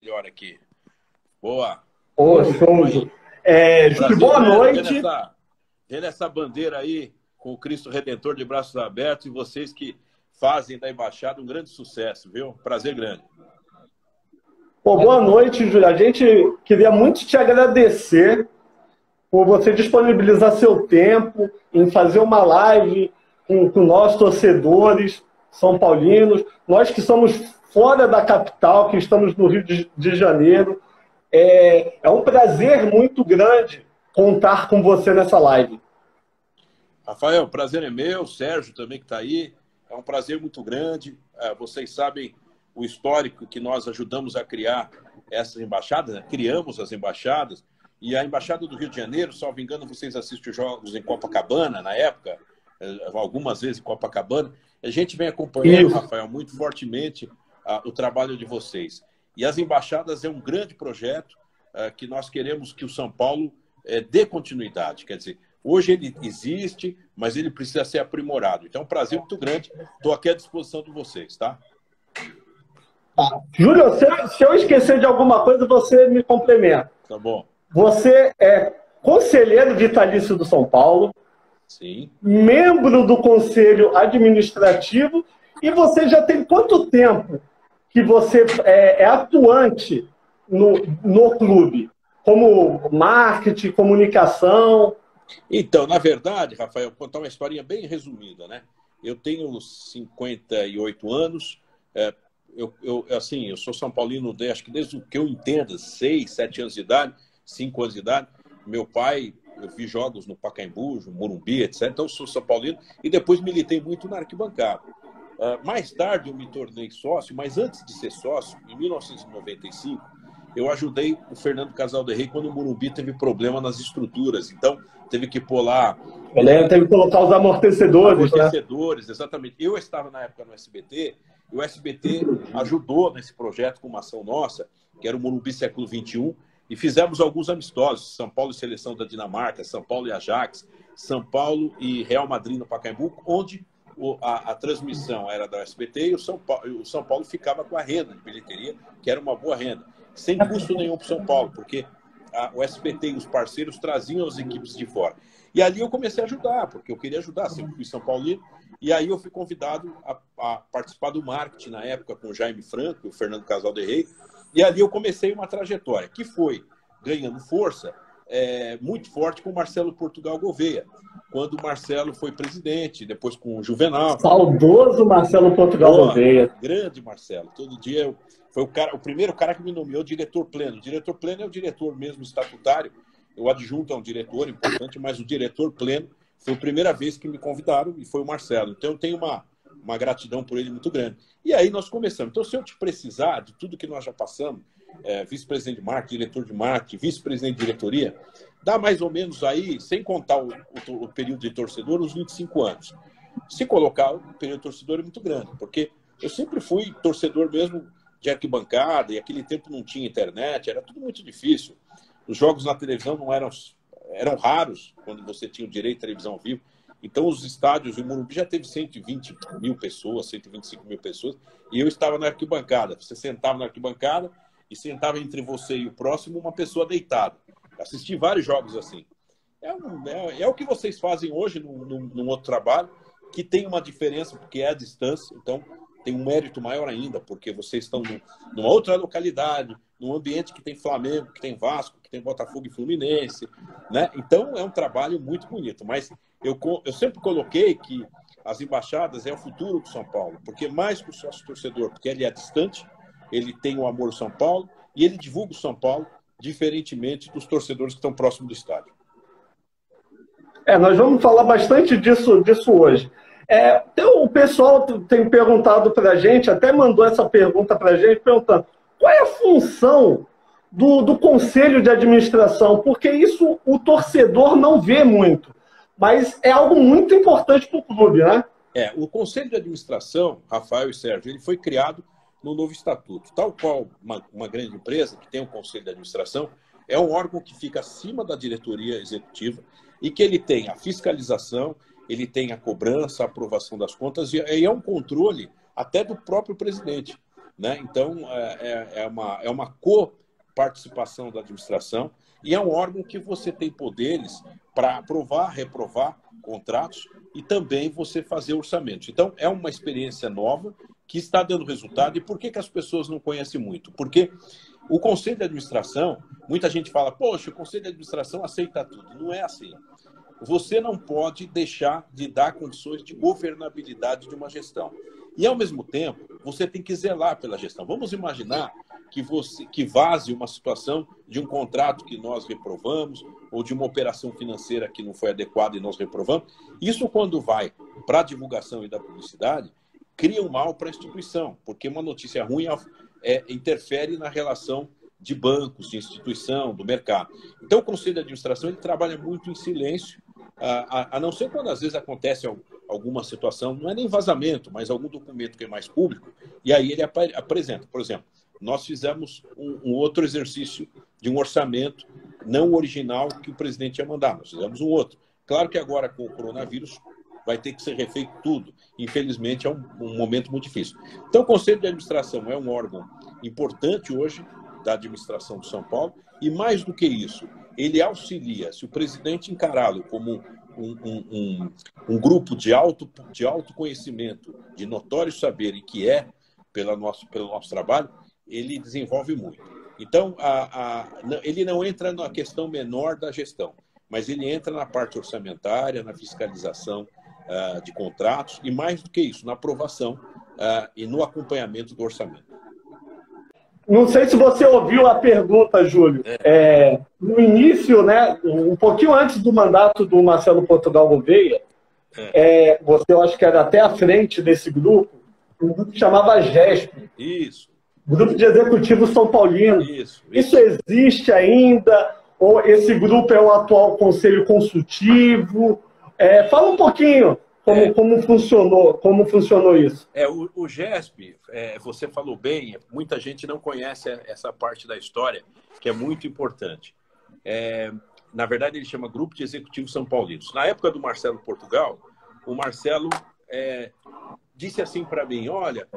Melhor aqui. Boa. Ô, show. Júlio, boa noite. Vendo essa bandeira aí, com o Cristo Redentor de braços abertos, e vocês que fazem da Embaixada um grande sucesso, viu? Prazer grande. Pô, boa noite, Júlio. A gente queria muito te agradecer por você disponibilizar seu tempo em fazer uma live com nós, torcedores são paulinos, nós que somos fora da capital, que estamos no Rio de Janeiro. É um prazer muito grande contar com você nessa live. Rafael, o prazer é meu, o Sérgio também que está aí. É um prazer muito grande. Vocês sabem o histórico que nós ajudamos a criar essas embaixadas, né? Criamos as embaixadas. E a Embaixada do Rio de Janeiro, salvo engano, vocês assistem jogos em Copacabana, na época, algumas vezes em Copacabana. A gente vem acompanhando, Rafael, muito fortemente o trabalho de vocês. E as embaixadas é um grande projeto que nós queremos que o São Paulo dê continuidade. Quer dizer, hoje ele existe, mas ele precisa ser aprimorado. Então, é um prazer muito grande. Estou aqui à disposição de vocês, tá? Júlio, se eu esquecer de alguma coisa, você me complementa. Tá bom. Você é conselheiro vitalício do São Paulo. Sim. Membro do Conselho Administrativo, e você já tem quanto tempo que você é atuante no clube? Como marketing, comunicação? Então, na verdade, Rafael, vou contar uma historinha bem resumida, né? Eu tenho 58 anos, eu sou São Paulino, acho que desde o que eu entenda, 6, 7 anos de idade, 5 anos de idade. Meu pai, eu vi jogos no Pacaembu, no Morumbi, etc. Então, eu sou São Paulino e depois militei muito na arquibancada. Mais tarde, eu me tornei sócio, mas antes de ser sócio, em 1995, eu ajudei o Fernando Casal de Rey quando o Morumbi teve problema nas estruturas. Então, teve que pôr lá... Teve que colocar os amortecedores, né? Exatamente. Eu estava na época no SBT, e o SBT ajudou nesse projeto com uma ação nossa, que era o Morumbi Século XXI, e fizemos alguns amistosos, São Paulo e Seleção da Dinamarca, São Paulo e Ajax, São Paulo e Real Madrid no Pacaembu, onde a transmissão era da SBT e o São Paulo ficava com a renda de bilheteria, que era uma boa renda, sem custo nenhum para o São Paulo, porque o SBT e os parceiros traziam as equipes de fora. E ali eu comecei a ajudar, porque eu queria ajudar, sempre fui São Paulino, e aí eu fui convidado a participar do marketing na época com o Jaime Franco e o Fernando Casal de Rey, e ali eu comecei uma trajetória que foi ganhando força muito forte com o Marcelo Portugal Gouveia, quando o Marcelo foi presidente, depois com o Juvenal. Saudoso Marcelo Portugal Gouveia. Grande Marcelo. Todo dia foi o primeiro cara que me nomeou diretor pleno. O diretor pleno é o diretor mesmo estatutário. O adjunto é um diretor importante, mas o diretor pleno foi a primeira vez que me convidaram e foi o Marcelo. Então eu tenho uma gratidão por ele muito grande. E aí nós começamos. Então, se eu te precisar de tudo que nós já passamos, vice-presidente de marketing, diretor de marketing, vice-presidente de diretoria, dá mais ou menos aí, sem contar o período de torcedor, uns 25 anos. Se colocar, o período de torcedor é muito grande, porque eu sempre fui torcedor mesmo de arquibancada, e aquele tempo não tinha internet, era tudo muito difícil. Os jogos na televisão não eram raros, quando você tinha o direito à televisão ao vivo. Então, os estádios, o Morumbi já teve 120 mil pessoas, 125 mil pessoas, e eu estava na arquibancada. Você sentava na arquibancada e sentava entre você e o próximo uma pessoa deitada. Assisti vários jogos assim. É o que vocês fazem hoje num outro trabalho, que tem uma diferença, porque é a distância, então tem um mérito maior ainda, porque vocês estão numa outra localidade, num ambiente que tem Flamengo, que tem Vasco, que tem Botafogo e Fluminense, né? Então, é um trabalho muito bonito, mas eu sempre coloquei que as embaixadas é o futuro do São Paulo, porque mais que o sócio-torcedor, porque ele é distante, ele tem o amor ao São Paulo e ele divulga o São Paulo, diferentemente dos torcedores que estão próximos do estádio. Nós vamos falar bastante disso hoje. O pessoal tem perguntado para a gente, até mandou essa pergunta para a gente, perguntando qual é a função do conselho de administração, porque isso o torcedor não vê muito, mas é algo muito importante para o clube, né? O conselho de administração, Rafael e Sérgio, ele foi criado no novo estatuto. Tal qual uma grande empresa que tem um conselho de administração, é um órgão que fica acima da diretoria executiva e que ele tem a fiscalização, ele tem a cobrança, a aprovação das contas e é um controle até do próprio presidente. né? Então, é uma coparticipação da administração e é um órgão que você tem poderes para aprovar, reprovar contratos e também você fazer orçamentos. Então, é uma experiência nova que está dando resultado. E por que as pessoas não conhecem muito? Porque o Conselho de Administração, muita gente fala, poxa, o Conselho de Administração aceita tudo. Não é assim. Você não pode deixar de dar condições de governabilidade de uma gestão. E, ao mesmo tempo, você tem que zelar pela gestão. Vamos imaginar que vaze uma situação de um contrato que nós reprovamos ou de uma operação financeira que não foi adequada e nós reprovamos. Isso, quando vai para a divulgação e da publicidade, cria um mal para a instituição, porque uma notícia ruim interfere na relação de bancos, de instituição, do mercado. Então, o Conselho de Administração ele trabalha muito em silêncio, a não ser quando às vezes acontece alguma situação, não é nem vazamento, mas algum documento que é mais público, e aí ele apresenta. Por exemplo, nós fizemos um outro exercício de um orçamento não original que o presidente ia mandar, nós fizemos um outro. Claro que agora, com o coronavírus, vai ter que ser refeito tudo. Infelizmente, é um momento muito difícil. Então, o Conselho de Administração é um órgão importante hoje da administração de São Paulo e, mais do que isso, ele auxilia, se o presidente encará-lo como um grupo de autoconhecimento, de notório saber e que pelo nosso trabalho, ele desenvolve muito. Então, ele não entra na questão menor da gestão, mas ele entra na parte orçamentária, na fiscalização de contratos e, mais do que isso, na aprovação e no acompanhamento do orçamento. Não sei se você ouviu a pergunta, Júlio. No início, né, um pouquinho antes do mandato do Marcelo Portugal Gouveia, você, eu acho que era até à frente desse grupo, um grupo que chamava GESP. Isso. Grupo de Executivos São Paulino. Isso existe ainda? Ou esse grupo é o atual Conselho Consultivo? Fala um pouquinho como funcionou isso. O GESP, você falou bem, muita gente não conhece essa parte da história, que é muito importante. Na verdade, ele chama Grupo de Executivos São Paulinos. Na época do Marcelo Portugal, o Marcelo disse assim para mim, olha,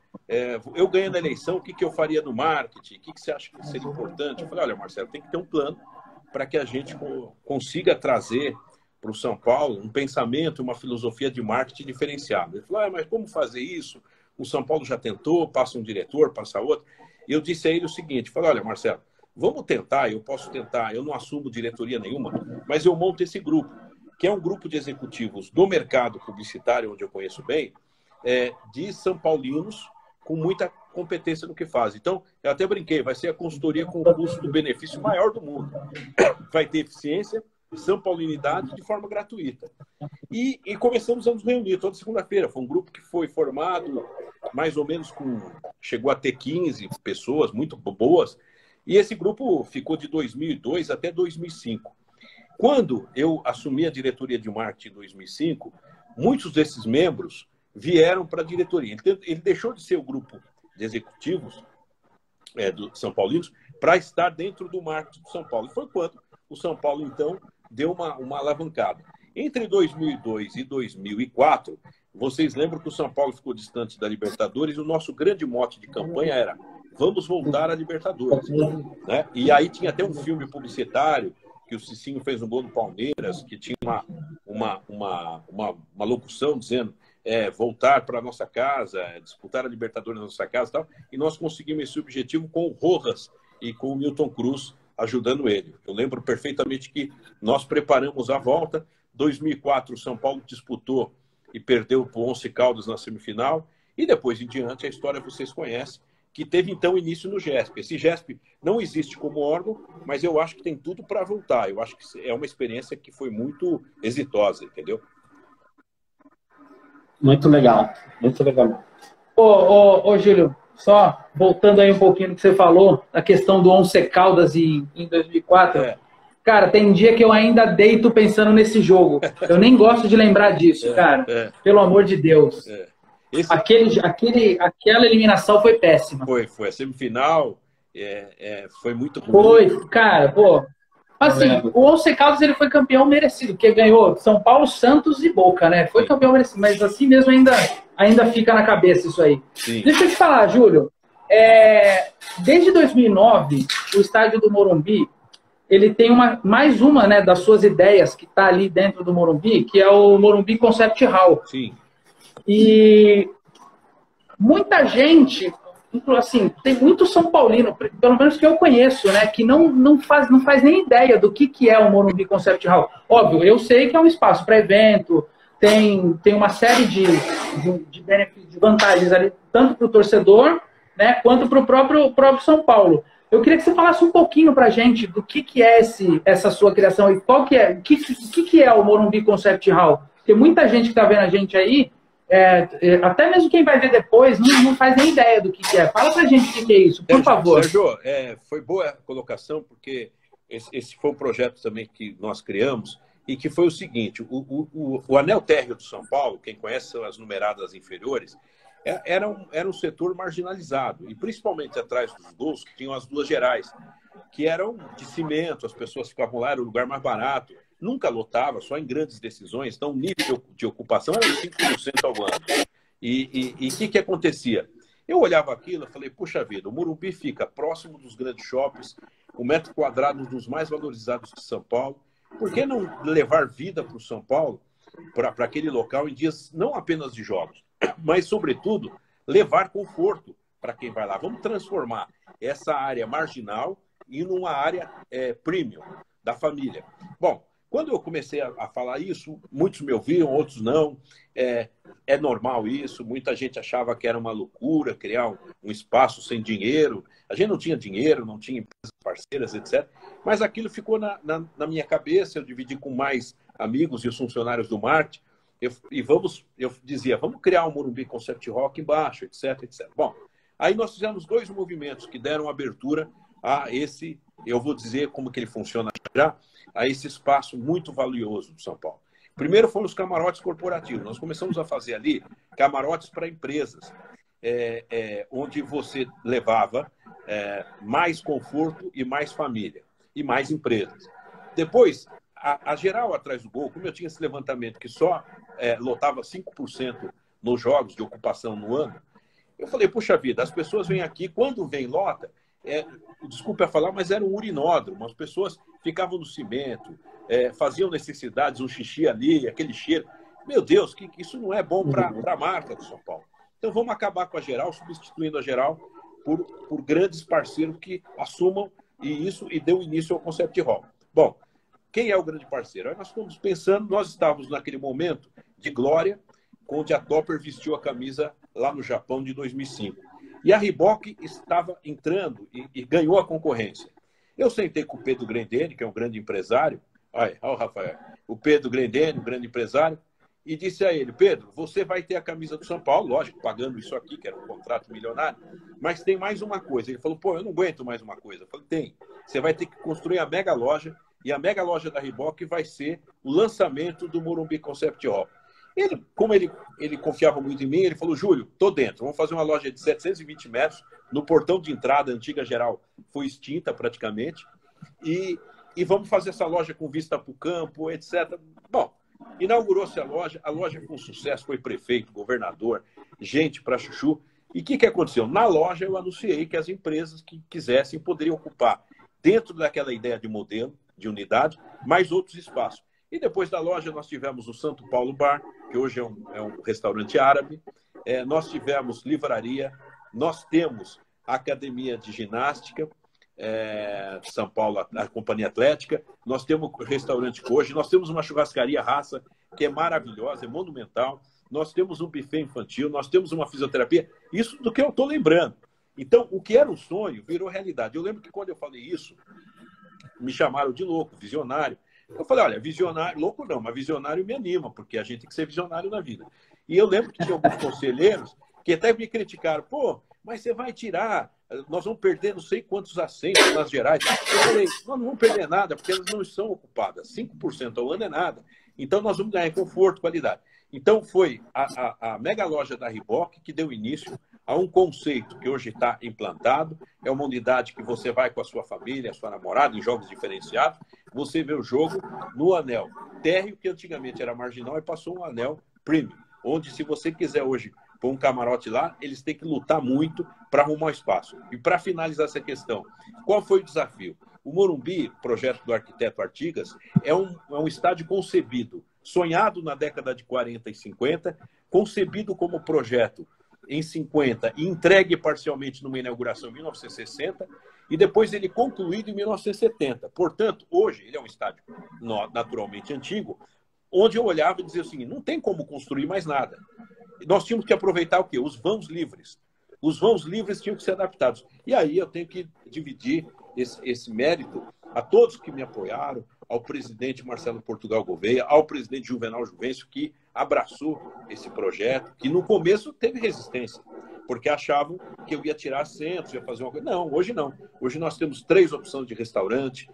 eu ganhando a eleição, o que eu faria no marketing? O que você acha que seria importante? Eu falei, olha, Marcelo, tem que ter um plano para que a gente consiga trazer para o São Paulo um pensamento, uma filosofia de marketing diferenciada. Ele falou, mas como fazer isso? O São Paulo já tentou, passa um diretor, passa outro. E eu disse a ele o seguinte, falei, olha, Marcelo, vamos tentar, eu posso tentar, eu não assumo diretoria nenhuma, mas eu monto esse grupo, que é um grupo de executivos do mercado publicitário, onde eu conheço bem, de São Paulinos, com muita competência no que faz. Então, eu até brinquei, vai ser a consultoria com o custo-benefício maior do mundo. Vai ter eficiência, São Paulinidade de forma gratuita. E começamos a nos reunir toda segunda-feira. Foi um grupo que foi formado mais ou menos chegou a ter 15 pessoas muito boas. E esse grupo ficou de 2002 até 2005. Quando eu assumi a diretoria de marketing em 2005, muitos desses membros vieram para a diretoria. Ele deixou de ser o grupo de executivos do São Paulinos para estar dentro do marketing do São Paulo. E foi quando o São Paulo, então, deu uma alavancada. Entre 2002 e 2004, vocês lembram que o São Paulo ficou distante da Libertadores e o nosso grande mote de campanha era vamos voltar à Libertadores. Né? E aí tinha até um filme publicitário que o Cicinho fez um gol no Palmeiras, que tinha uma locução dizendo voltar para a nossa casa, disputar a Libertadores na nossa casa e tal. E nós conseguimos esse objetivo com o Rojas e com o Milton Cruz ajudando ele. Eu lembro perfeitamente que nós preparamos a volta. 2004, o São Paulo disputou e perdeu para o Once Caldas na semifinal. E depois em diante, a história vocês conhecem, que teve então início no GESP. Esse GESP não existe como órgão, mas eu acho que tem tudo para voltar. Eu acho que é uma experiência que foi muito exitosa, entendeu? Muito legal, muito legal. Ô Júlio, só voltando aí um pouquinho no que você falou, a questão do Once Caldas em 2004. Cara, tem dia que eu ainda deito pensando nesse jogo. Eu nem gosto de lembrar disso, cara. Pelo amor de Deus. Aquela eliminação foi péssima. Foi. A semifinal foi muito ruim. Foi, cara, pô. Assim, o Once Caldas ele foi campeão merecido, porque ganhou São Paulo, Santos e Boca, né? Foi campeão merecido, mas assim mesmo ainda fica na cabeça isso aí. Sim. Deixa eu te falar, Júlio. Desde 2009, o estádio do Morumbi, ele tem mais uma, né, das suas ideias que está ali dentro do Morumbi, que é o Morumbi Concept Hall. Sim. E muita gente, assim, tem muito São Paulino, pelo menos que eu conheço, né, que não faz nem ideia do que é o Morumbi Concept Hall. Óbvio, eu sei que é um espaço para evento, tem uma série de benefícios, de vantagens ali, tanto para o torcedor, né, quanto para o próprio São Paulo. Eu queria que você falasse um pouquinho para a gente do que é essa sua criação e o que é o Morumbi Concept Hall. Porque muita gente que está vendo a gente aí, até mesmo quem vai ver depois, não faz nem ideia do que é. Fala para a gente o que é isso, por favor. Sérgio, foi boa a colocação, porque esse foi um projeto também que nós criamos, e que foi o seguinte: o anel térreo do São Paulo, quem conhece são as numeradas inferiores, era um setor marginalizado, e principalmente atrás dos gols, que tinham as duas gerais, que eram de cimento, as pessoas ficavam lá, era o lugar mais barato, nunca lotava, só em grandes decisões, então o nível de ocupação era de 5% ao ano. E o que acontecia? Eu olhava aquilo e falei, puxa vida, o Morumbi fica próximo dos grandes shoppings, o metro quadrado dos mais valorizados de São Paulo, por que não levar vida para o São Paulo, para aquele local em dias não apenas de jogos, mas, sobretudo, levar conforto para quem vai lá. Vamos transformar essa área marginal em uma área premium da família. Bom, quando eu comecei a falar isso, muitos me ouviam, outros não. É normal isso. Muita gente achava que era uma loucura criar um espaço sem dinheiro. A gente não tinha dinheiro, não tinha empresas parceiras, etc. Mas aquilo ficou na minha cabeça. Eu dividi com mais amigos e os funcionários do marketing. Eu dizia, vamos criar um Morumbi Concept Rock embaixo, etc, etc. Bom, aí nós fizemos 2 movimentos que deram abertura a esse, eu vou dizer como que ele funciona já, a esse espaço muito valioso do São Paulo. Primeiro foram os camarotes corporativos. Nós começamos a fazer ali camarotes para empresas, onde você levava mais conforto e mais família, e mais empresas. Depois, a geral atrás do gol, como eu tinha esse levantamento que só lotava 5% nos jogos de ocupação no ano, eu falei, puxa vida, as pessoas vêm aqui, quando vem lota, desculpe a falar, mas era um urinódromo, as pessoas ficavam no cimento, faziam necessidades, um xixi ali, aquele cheiro. Meu Deus, isso não é bom para a marca do São Paulo. Então vamos acabar com a geral, substituindo a geral por grandes parceiros que assumam e deu início ao Concept Hall. Bom, quem é o grande parceiro? Aí nós estamos pensando, nós estávamos naquele momento de glória, onde a Topper vestiu a camisa lá no Japão de 2005. E a Reebok estava entrando e ganhou a concorrência. Eu sentei com o Pedro Grendene, que é um grande empresário, olha o Rafael, o Pedro Grendene, um grande empresário, e disse a ele, Pedro, você vai ter a camisa do São Paulo, lógico, pagando isso aqui, que era um contrato milionário, mas tem mais uma coisa. Ele falou, pô, eu não aguento mais uma coisa. Eu falei, tem. Você vai ter que construir a mega loja, e a mega loja da Reebok vai ser o lançamento do Morumbi Concept Hall. Como ele confiava muito em mim, ele falou, Júlio, tô dentro, vamos fazer uma loja de 720 metros, no portão de entrada, a antiga geral foi extinta praticamente, e vamos fazer essa loja com vista para o campo, etc. Bom, inaugurou-se a loja com sucesso, foi prefeito, governador, gente para chuchu. E o que aconteceu? Na loja eu anunciei que as empresas que quisessem poderiam ocupar, dentro daquela ideia de modelo, de unidade, mais outros espaços. E depois da loja nós tivemos o Santo Paulo Bar, que hoje é um restaurante árabe, nós tivemos livraria, nós temos a academia de ginástica, São Paulo, a Companhia Atlética, nós temos o restaurante Coje, nós temos uma churrascaria Raça, que é maravilhosa, é monumental, nós temos um buffet infantil, nós temos uma fisioterapia, isso do que eu estou lembrando. Então, o que era um sonho virou realidade. Eu lembro que quando eu falei isso, me chamaram de louco, visionário. Eu falei, olha, visionário, louco não, mas visionário me anima, porque a gente tem que ser visionário na vida. E eu lembro que tinha alguns conselheiros que até me criticaram, pô, mas você vai tirar, nós vamos perder não sei quantos assentos nas gerais. Eu falei, nós não vamos perder nada, porque elas não estão ocupadas. 5% ao ano é nada. Então nós vamos ganhar em conforto, qualidade. Então foi a mega loja da Reebok que deu início a um conceito que hoje está implantado. É uma unidade que você vai com a sua família, a sua namorada, em jogos diferenciados. Você vê o jogo no anel térreo, que antigamente era marginal, e passou um anel premium, onde se você quiser hoje põe um camarote lá, eles têm que lutar muito para arrumar o espaço. E para finalizar essa questão, qual foi o desafio? O Morumbi, projeto do arquiteto Artigas, é um estádio concebido, sonhado na década de 40 e 50, concebido como projeto em 50 e entregue parcialmente numa inauguração em 1960, e depois ele concluído em 1970. Portanto, hoje ele é um estádio naturalmente antigo, onde eu olhava e dizia assim, não tem como construir mais nada. Nós tínhamos que aproveitar o quê? Os vãos livres. Os vãos livres tinham que ser adaptados. E aí eu tenho que dividir esse mérito a todos que me apoiaram, ao presidente Marcelo Portugal Gouveia, ao presidente Juvenal Juvencio, que abraçou esse projeto, que no começo teve resistência, porque achavam que eu ia tirar assentos, ia fazer uma coisa. Não, hoje não. Hoje nós temos 3 opções de restaurante,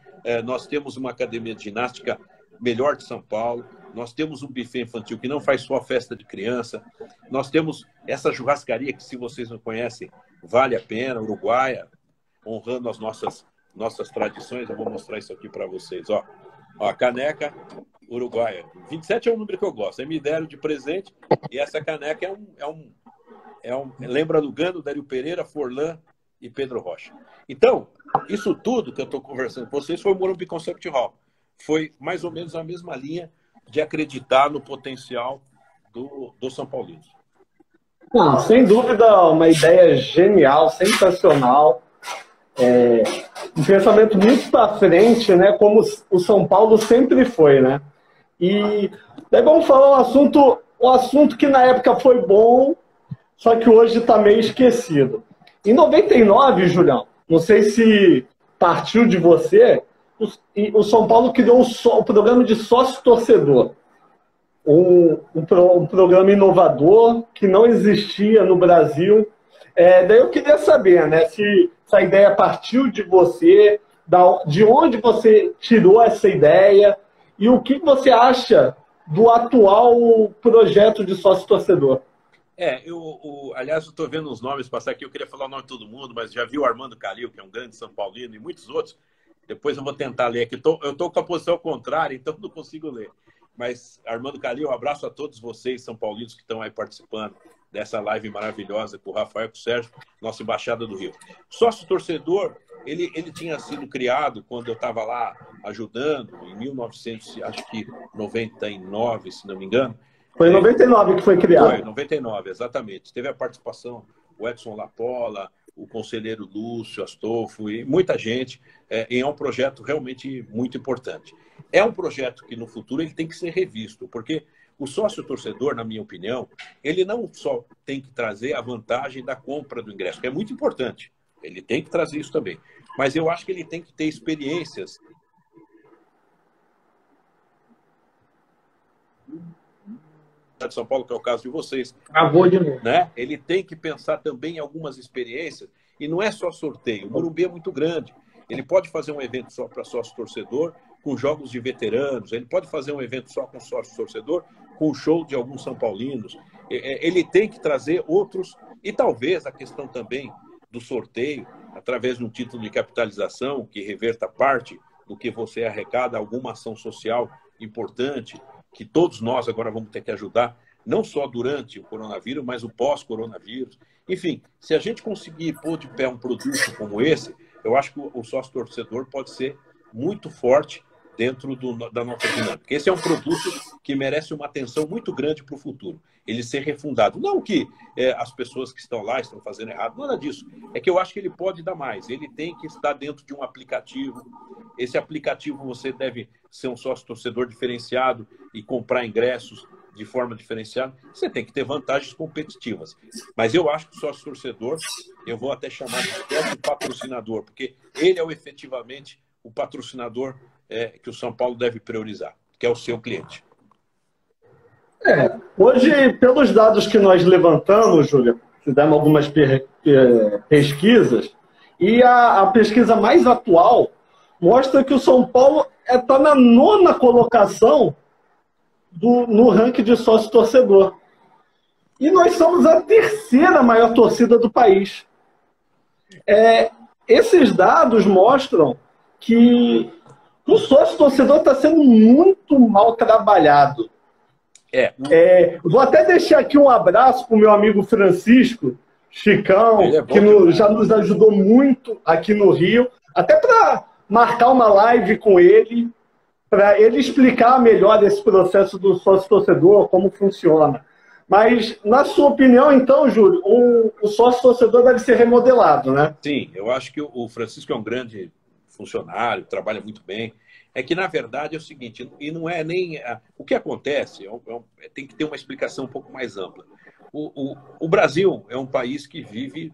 nós temos uma academia de ginástica melhor de São Paulo, nós temos um buffet infantil que não faz só festa de criança, nós temos essa churrascaria que, se vocês não conhecem, vale a pena, uruguaia, honrando as nossas tradições. Eu vou mostrar isso aqui para vocês. Ó, a caneca uruguaia. 27 é um número que eu gosto. Aí me deram de presente, e essa caneca lembra Lugano, Dario Pereira, Forlan e Pedro Rocha. Então, isso tudo que eu estou conversando com vocês foi o Morumbi Concept Hall. Foi mais ou menos a mesma linha de acreditar no potencial do São Paulino. Não, sem dúvida, uma ideia genial, sensacional. Um pensamento muito para frente, né? Como o São Paulo sempre foi, né? E daí vamos falar um assunto que na época foi bom, só que hoje está meio esquecido. Em 99, Julião, não sei se partiu de você, o São Paulo criou o programa de sócio-torcedor. Um programa inovador que não existia no Brasil. Daí eu queria saber, né, se essa ideia partiu de você, de onde você tirou essa ideia e o que você acha do atual projeto de sócio-torcedor. Aliás, eu estou vendo os nomes passar aqui, eu queria falar o nome de todo mundo, mas já vi o Armando Calil, que é um grande São Paulino, e muitos outros. Depois eu vou tentar ler aqui. Eu estou com a posição contrária, então não consigo ler. Mas, Armando Calil, um abraço a todos vocês, São Paulinos, que estão aí participando dessa live maravilhosa, com o Rafael e com o Sérgio, nossa embaixada do Rio. Sócio-torcedor, ele tinha sido criado quando eu estava lá ajudando, em 1999, se não me engano. Foi em 99 que foi criado. Foi, 99, exatamente. Teve a participação o Edson Lapola, o conselheiro Lúcio Astolfo e muita gente. É um projeto realmente muito importante. É um projeto que no futuro ele tem que ser revisto, porque o sócio-torcedor, na minha opinião, ele não só tem que trazer a vantagem da compra do ingresso, que é muito importante. Ele tem que trazer isso também. Mas eu acho que ele tem que ter experiências de São Paulo, que é o caso de vocês. Travou de novo. Né? Ele tem que pensar também em algumas experiências, e não é só sorteio. O Morumbi é muito grande. Ele pode fazer um evento só para sócio-torcedor, com jogos de veteranos. Ele pode fazer um evento só com sócio-torcedor, com o show de alguns São Paulinos. Ele tem que trazer outros, e talvez a questão também do sorteio, através de um título de capitalização que reverta parte do que você arrecada, alguma ação social importante, que todos nós agora vamos ter que ajudar, não só durante o coronavírus, mas o pós-coronavírus. Enfim, se a gente conseguir pôr de pé um produto como esse, eu acho que o sócio-torcedor pode ser muito forte dentro da nossa dinâmica. Esse é um produto que merece uma atenção muito grande para o futuro. Ele ser refundado. Não que as pessoas que estão lá estão fazendo errado, nada disso. É que eu acho que ele pode dar mais. Ele tem que estar dentro de um aplicativo. Esse aplicativo você deve ser um sócio-torcedor diferenciado e comprar ingressos de forma diferenciada. Você tem que ter vantagens competitivas. Mas eu acho que o sócio-torcedor, eu vou até chamar de patrocinador, porque ele é efetivamente o patrocinador que o São Paulo deve priorizar, que é o seu cliente. Hoje, pelos dados que nós levantamos, Júlia, fizemos algumas pesquisas, e a pesquisa mais atual mostra que o São Paulo está na 9ª colocação no ranking de sócio-torcedor. E nós somos a 3ª maior torcida do país. Esses dados mostram que o sócio-torcedor está sendo muito mal trabalhado. Vou até deixar aqui um abraço para o meu amigo Francisco Chicão, que já nos ajudou muito aqui no Rio, até para marcar uma live com ele, para ele explicar melhor esse processo do sócio-torcedor, como funciona. Mas, na sua opinião, então, Júlio, o sócio-torcedor deve ser remodelado, né? Sim, eu acho que o Francisco é um grande funcionário, trabalha muito bem. É que, na verdade, é o seguinte, e não é nem... O que acontece, tem que ter uma explicação um pouco mais ampla. O Brasil é um país que vive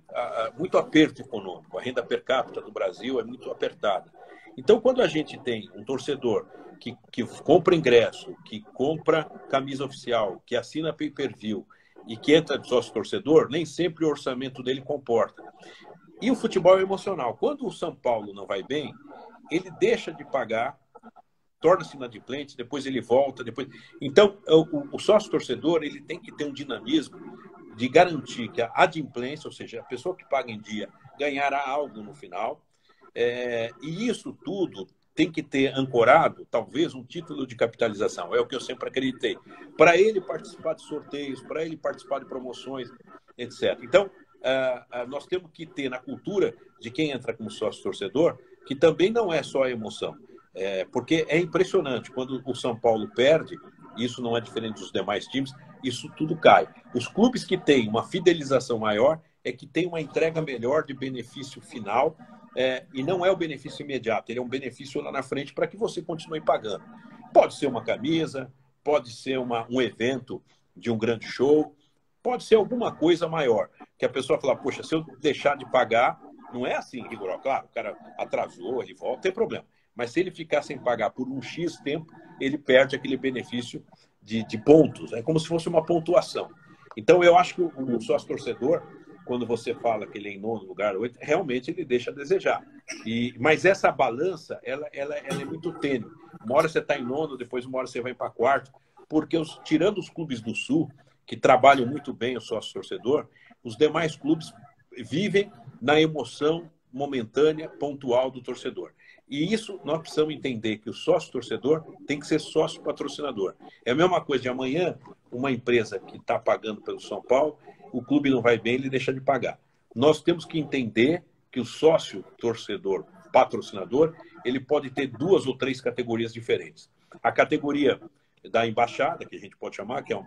muito aperto econômico. A renda per capita do Brasil é muito apertada. Então, quando a gente tem um torcedor que compra ingresso, que compra camisa oficial, que assina pay-per-view e que entra de sócio-torcedor, nem sempre o orçamento dele comporta. E o futebol é emocional. Quando o São Paulo não vai bem, ele deixa de pagar, torna-se inadimplente, depois ele volta. Então, o sócio-torcedor ele tem que ter um dinamismo de garantir que a adimplência, ou seja, a pessoa que paga em dia, ganhará algo no final. E isso tudo tem que ter ancorado, talvez, um título de capitalização. É o que eu sempre acreditei. Para ele participar de sorteios, para ele participar de promoções, etc. Então, nós temos que ter na cultura de quem entra como sócio-torcedor, que também não é só a emoção. Porque é impressionante, quando o São Paulo perde, isso não é diferente dos demais times, isso tudo cai. Os clubes que têm uma fidelização maior é que tem uma entrega melhor de benefício final, e não é o benefício imediato, ele é um benefício lá na frente para que você continue pagando. Pode ser uma camisa, pode ser um evento de um grande show, pode ser alguma coisa maior, que a pessoa fala, poxa, se eu deixar de pagar, não é assim, rigoroso. Claro, o cara atrasou, ele volta, tem problema. Mas se ele ficar sem pagar por um X tempo, ele perde aquele benefício de pontos. É como se fosse uma pontuação. Então, eu acho que o sócio-torcedor, quando você fala que ele é em nono lugar, realmente ele deixa a desejar. Mas essa balança, ela é muito tênue. Uma hora você está em nono, depois uma hora você vai para quarto, porque tirando os clubes do Sul, que trabalham muito bem o sócio-torcedor, os demais clubes vivem na emoção momentânea, pontual do torcedor. E isso nós precisamos entender, que o sócio-torcedor tem que ser sócio-patrocinador. É a mesma coisa de amanhã, uma empresa que está pagando pelo São Paulo, o clube não vai bem, ele deixa de pagar. Nós temos que entender que o sócio-torcedor, patrocinador, ele pode ter 2 ou 3 categorias diferentes. A categoria da embaixada, que a gente pode chamar, que é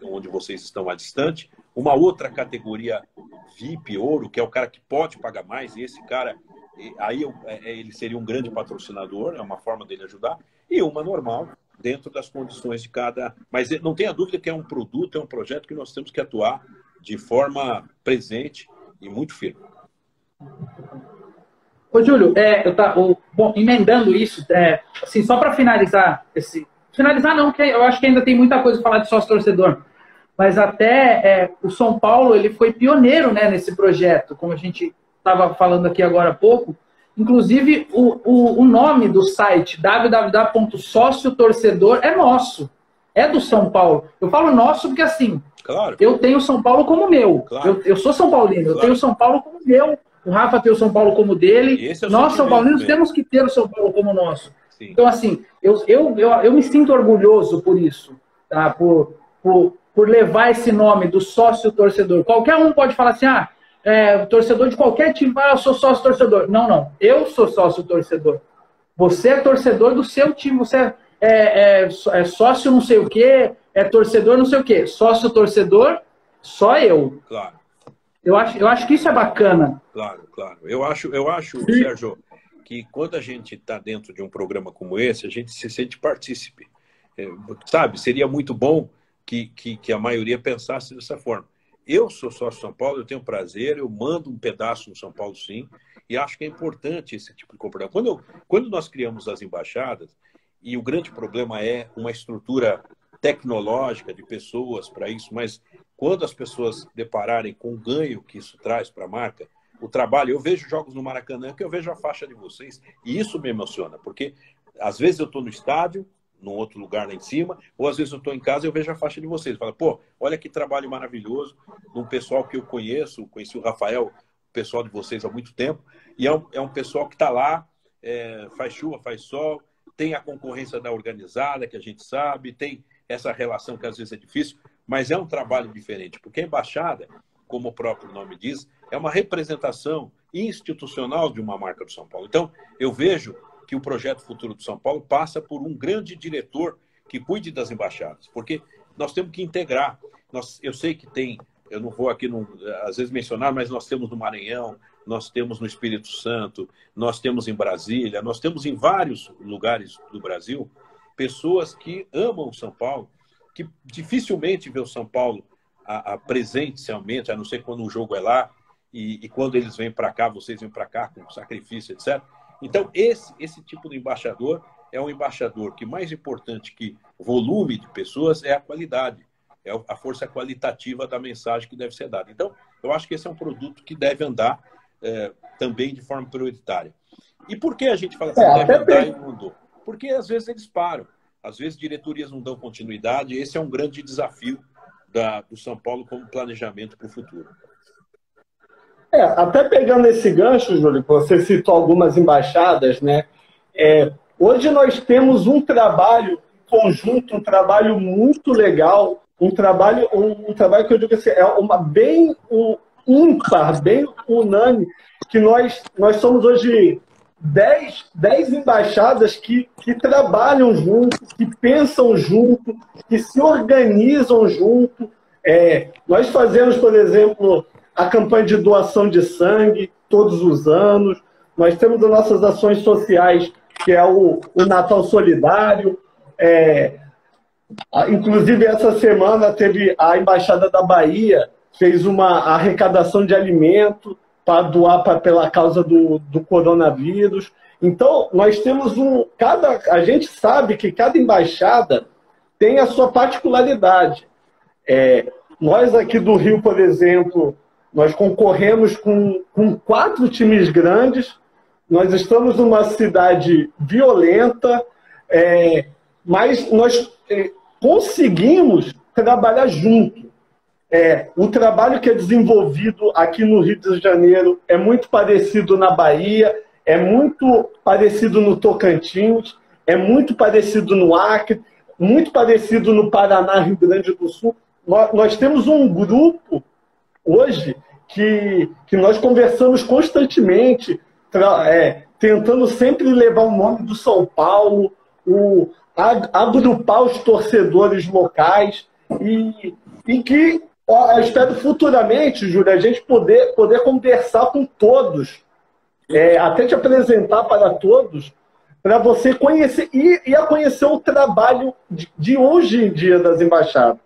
onde vocês estão mais distante. Uma outra categoria VIP, ouro, que é o cara que pode pagar mais, e esse cara, aí ele seria um grande patrocinador, é uma forma dele ajudar. E uma normal, dentro das condições de cada... Mas não tenha dúvida que é um produto, é um projeto que nós temos que atuar de forma presente e muito firme. Ô, Júlio, bom, emendando isso, assim, só para finalizar Finalizar não, porque eu acho que ainda tem muita coisa para falar de sócio-torcedor. Mas até o São Paulo ele foi pioneiro, né, nesse projeto, como a gente estava falando aqui agora há pouco. Inclusive, o nome do site, www.sociotorcedor, é nosso. É do São Paulo. Eu falo nosso porque, assim, claro, eu tenho São Paulo como meu. Claro. Eu sou São Paulino, claro. Eu tenho São Paulo como meu. O Rafa tem o São Paulo como dele. Nós, São Paulinos, temos que ter o São Paulo como nosso. Sim. Então, assim, eu me sinto orgulhoso por isso, tá? Por levar esse nome do sócio-torcedor. Qualquer um pode falar assim, torcedor de qualquer time, eu sou sócio-torcedor. Não. Eu sou sócio-torcedor. Você é torcedor do seu time, você é sócio não sei o quê, é torcedor não sei o quê. Sócio-torcedor, só eu. Claro. Eu acho que isso é bacana. Claro. Eu acho, Sérgio, que quando a gente está dentro de um programa como esse, a gente se sente partícipe. Sabe, seria muito bom que a maioria pensasse dessa forma. Eu sou sócio São Paulo, eu tenho prazer, eu mando um pedaço no São Paulo, sim, e acho que é importante esse tipo de comportamento. Quando nós criamos as embaixadas, e o grande problema é uma estrutura tecnológica de pessoas para isso, mas quando as pessoas depararem com o ganho que isso traz para a marca, o trabalho, eu vejo jogos no Maracanã que eu vejo a faixa de vocês, e isso me emociona, porque às vezes eu estou no estádio, num outro lugar lá em cima, ou às vezes eu estou em casa e eu vejo a faixa de vocês. Falo, pô, olha que trabalho maravilhoso, de um pessoal que eu conheço, conheci o Rafael, o pessoal de vocês há muito tempo, e é um pessoal que está lá, faz chuva, faz sol, tem a concorrência da organizada, que a gente sabe, tem essa relação que às vezes é difícil, mas é um trabalho diferente, porque a embaixada, como o próprio nome diz, é uma representação institucional de uma marca do São Paulo. Então, eu vejo que o projeto Futuro do São Paulo passa por um grande diretor que cuide das embaixadas, porque nós temos que integrar. Eu sei que tem, eu não vou aqui às vezes mencionar, mas nós temos no Maranhão, nós temos no Espírito Santo, nós temos em Brasília, nós temos em vários lugares do Brasil pessoas que amam o São Paulo, que dificilmente vê o São Paulo presencialmente, a não ser quando o jogo é lá, e quando eles vêm para cá, vocês vêm para cá com sacrifício, etc. Então, esse tipo de embaixador é um embaixador que, mais importante que volume de pessoas, é a qualidade, é a força qualitativa da mensagem que deve ser dada. Então, eu acho que esse é um produto que deve andar também de forma prioritária. E por que a gente fala assim, deve andar e não andou? Porque às vezes eles param, às vezes diretorias não dão continuidade, esse é um grande desafio do São Paulo como planejamento para o futuro. Até pegando esse gancho, Júlio, você citou algumas embaixadas, né? Hoje nós temos um trabalho conjunto, um trabalho muito legal, um trabalho que eu digo assim, bem ímpar, bem unânime, que nós somos hoje 10 embaixadas que trabalham junto, que pensam junto, que se organizam junto. Nós fazemos, por exemplo, a campanha de doação de sangue todos os anos. Nós temos as nossas ações sociais, que é o Natal Solidário. Inclusive, essa semana teve a Embaixada da Bahia, fez uma arrecadação de alimento para doar pela causa do coronavírus. Então, nós temos a gente sabe que cada embaixada tem a sua particularidade. Nós aqui do Rio, por exemplo, nós concorremos com 4 times grandes, nós estamos numa cidade violenta, mas nós conseguimos trabalhar junto. O trabalho que é desenvolvido aqui no Rio de Janeiro é muito parecido na Bahia, é muito parecido no Tocantins, é muito parecido no Acre, muito parecido no Paraná, Rio Grande do Sul. Nós temos um grupo hoje que nós conversamos constantemente, tentando sempre levar o nome do São Paulo, agrupar os torcedores locais e que eu espero futuramente, Júlio, a gente poder conversar com todos, até te apresentar para todos, para você conhecer e a conhecer o trabalho de hoje em dia das embaixadas.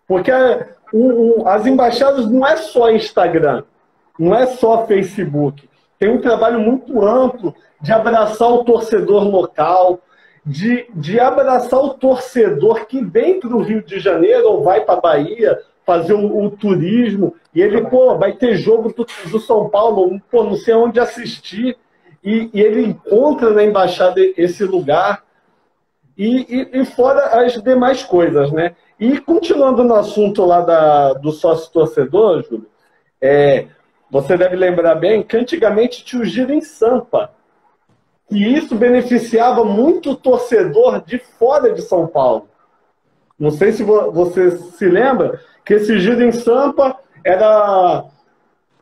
Porque as embaixadas não é só Instagram, não é só Facebook. Tem um trabalho muito amplo de abraçar o torcedor local, de abraçar o torcedor que vem para o Rio de Janeiro ou vai para a Bahia fazer o turismo, e ele, vai ter jogo do São Paulo, não sei onde assistir, e ele encontra na embaixada esse lugar, e fora as demais coisas, né? E continuando no assunto lá do sócio-torcedor, Júlio, você deve lembrar bem que antigamente tinha o Giro em Sampa, e isso beneficiava muito o torcedor de fora de São Paulo. Não sei se você se lembra que esse Giro em Sampa era...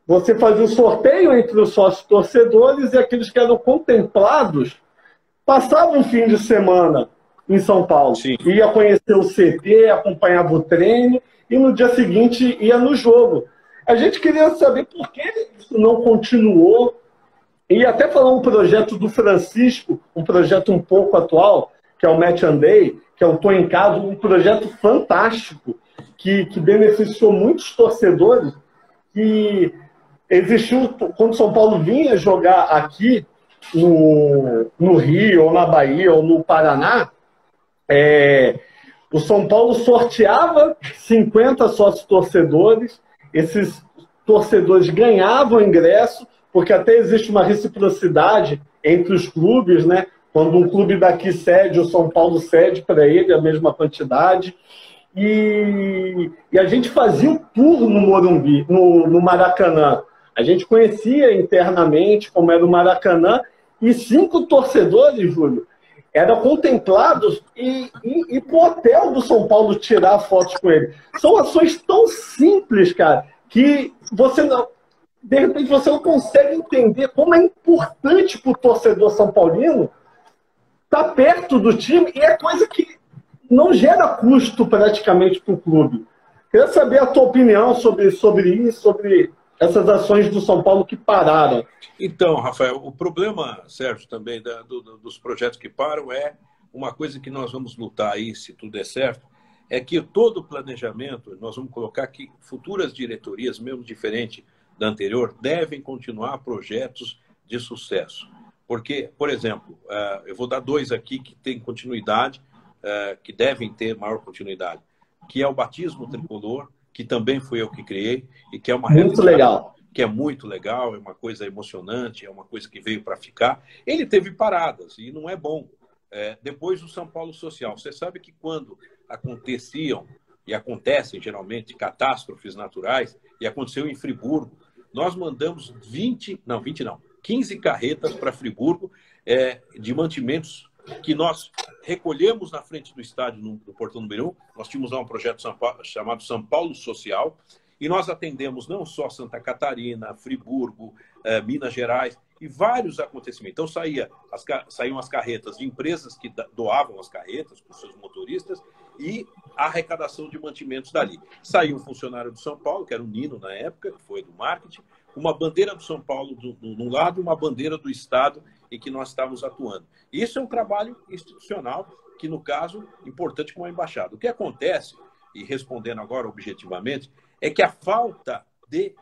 Você fazia o sorteio entre os sócios torcedores e aqueles que eram contemplados passavam um fim de semana em São Paulo. Sim. Ia conhecer o CT, acompanhava o treino e no dia seguinte ia no jogo. A gente queria saber por que isso não continuou. E até falar um projeto do Francisco, um projeto um pouco atual, que é o Match and Day, que é o Tô em Casa, um projeto fantástico, que beneficiou muitos torcedores, que existiu, quando São Paulo vinha jogar aqui no Rio, ou na Bahia, ou no Paraná, o São Paulo sorteava 50 sócios torcedores, esses torcedores ganhavam ingresso, porque até existe uma reciprocidade entre os clubes, né? Quando um clube daqui cede, o São Paulo cede para ele a mesma quantidade. E a gente fazia o tour no Morumbi, no Maracanã. A gente conhecia internamente como era o Maracanã, e 5 torcedores, Júlio, era contemplado e ir pro hotel do São Paulo tirar fotos com ele. São ações tão simples, cara, que você não, de repente você não consegue entender como é importante para o torcedor são paulino estar perto do time, e é coisa que não gera custo praticamente para o clube. Queria saber a tua opinião sobre isso, sobre essas ações do São Paulo que pararam. Então, Rafael, o problema, Sérgio, também dos projetos que param é uma coisa que nós vamos lutar aí, se tudo der certo, é que todo o planejamento, nós vamos colocar que futuras diretorias, mesmo diferente da anterior, devem continuar projetos de sucesso. Porque, por exemplo, eu vou dar dois aqui que têm continuidade, que devem ter maior continuidade, que é o Batismo Tricolor, que também fui eu que criei, e que é uma muito legal. Que é muito legal, é uma coisa emocionante, é uma coisa que veio para ficar. Ele teve paradas, e não é bom. Depois o São Paulo Social. Você sabe que quando aconteciam, e acontecem geralmente, catástrofes naturais, e aconteceu em Friburgo, nós mandamos 15 carretas para Friburgo de mantimentos que nós recolhemos na frente do estádio, no Portão número 1. Nós tínhamos lá um projeto chamado São Paulo Social, e nós atendemos não só Santa Catarina, Friburgo, Minas Gerais, e vários acontecimentos. Então saíam as carretas de empresas que doavam as carretas para os seus motoristas e a arrecadação de mantimentos dali. Saiu um funcionário do São Paulo, que era o Nino na época, que foi do marketing, uma bandeira do São Paulo de um lado e uma bandeira do Estado em que nós estávamos atuando. Isso é um trabalho institucional que, no caso, importante como a embaixada. O que acontece, e respondendo agora objetivamente, é que a falta de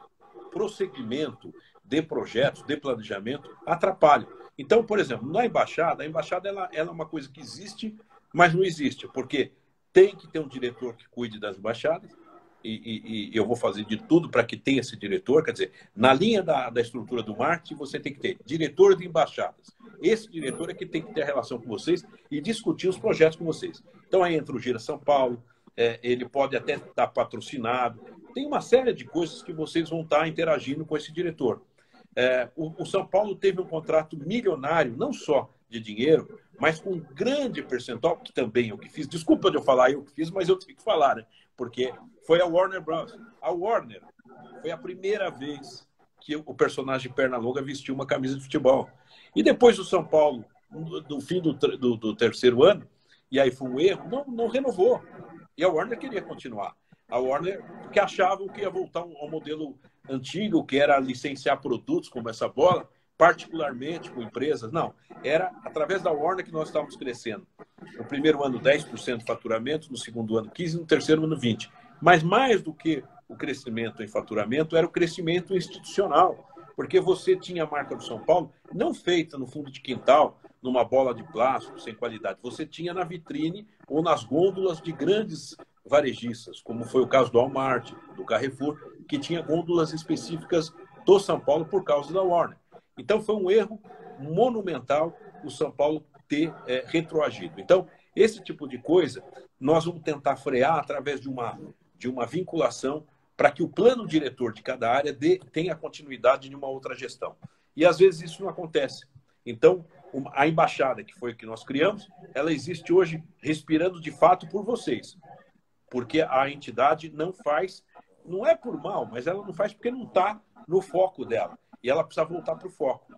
prosseguimento de projetos, de planejamento, atrapalha. Então, por exemplo, a embaixada ela é uma coisa que existe, mas não existe, porque tem que ter um diretor que cuide das embaixadas, e eu vou fazer de tudo para que tenha esse diretor. Quer dizer, na linha da estrutura do marketing, você tem que ter diretor de embaixadas. Esse diretor é que tem que ter a relação com vocês e discutir os projetos com vocês. Então, aí entra o Gira São Paulo, ele pode até estar patrocinado. Tem uma série de coisas que vocês vão estar interagindo com esse diretor. O São Paulo teve um contrato milionário, não só de dinheiro, mas com um grande percentual, que também eu que fiz. Desculpa de eu falar eu que fiz, mas eu tenho que falar, né? Porque foi a Warner Bros. A Warner foi a primeira vez que o personagem Pernalonga vestiu uma camisa de futebol. E depois o São Paulo, no fim do terceiro ano, e aí foi um erro, não renovou. E a Warner queria continuar. A Warner, porque achavam que ia voltar ao modelo antigo, que era licenciar produtos como essa bola, particularmente com empresas. Não, era através da Warner que nós estávamos crescendo. No primeiro ano, 10% de faturamento, no segundo ano, 15%, no terceiro ano, 20%. Mas mais do que o crescimento em faturamento, era o crescimento institucional, porque você tinha a marca do São Paulo não feita no fundo de quintal, numa bola de plástico, sem qualidade. Você tinha na vitrine ou nas gôndolas de grandes varejistas, como foi o caso do Walmart, do Carrefour, que tinha gôndolas específicas do São Paulo por causa da Warner. Então, foi um erro monumental o São Paulo ter retroagido. Então, esse tipo de coisa, nós vamos tentar frear através de uma vinculação para que o plano diretor de cada área tenha continuidade de uma outra gestão. E, às vezes, isso não acontece. Então, a embaixada, que foi o que nós criamos, ela existe hoje respirando de fato por vocês. Porque a entidade não faz, não é por mal, mas ela não faz porque não está no foco dela. E ela precisa voltar para o foco.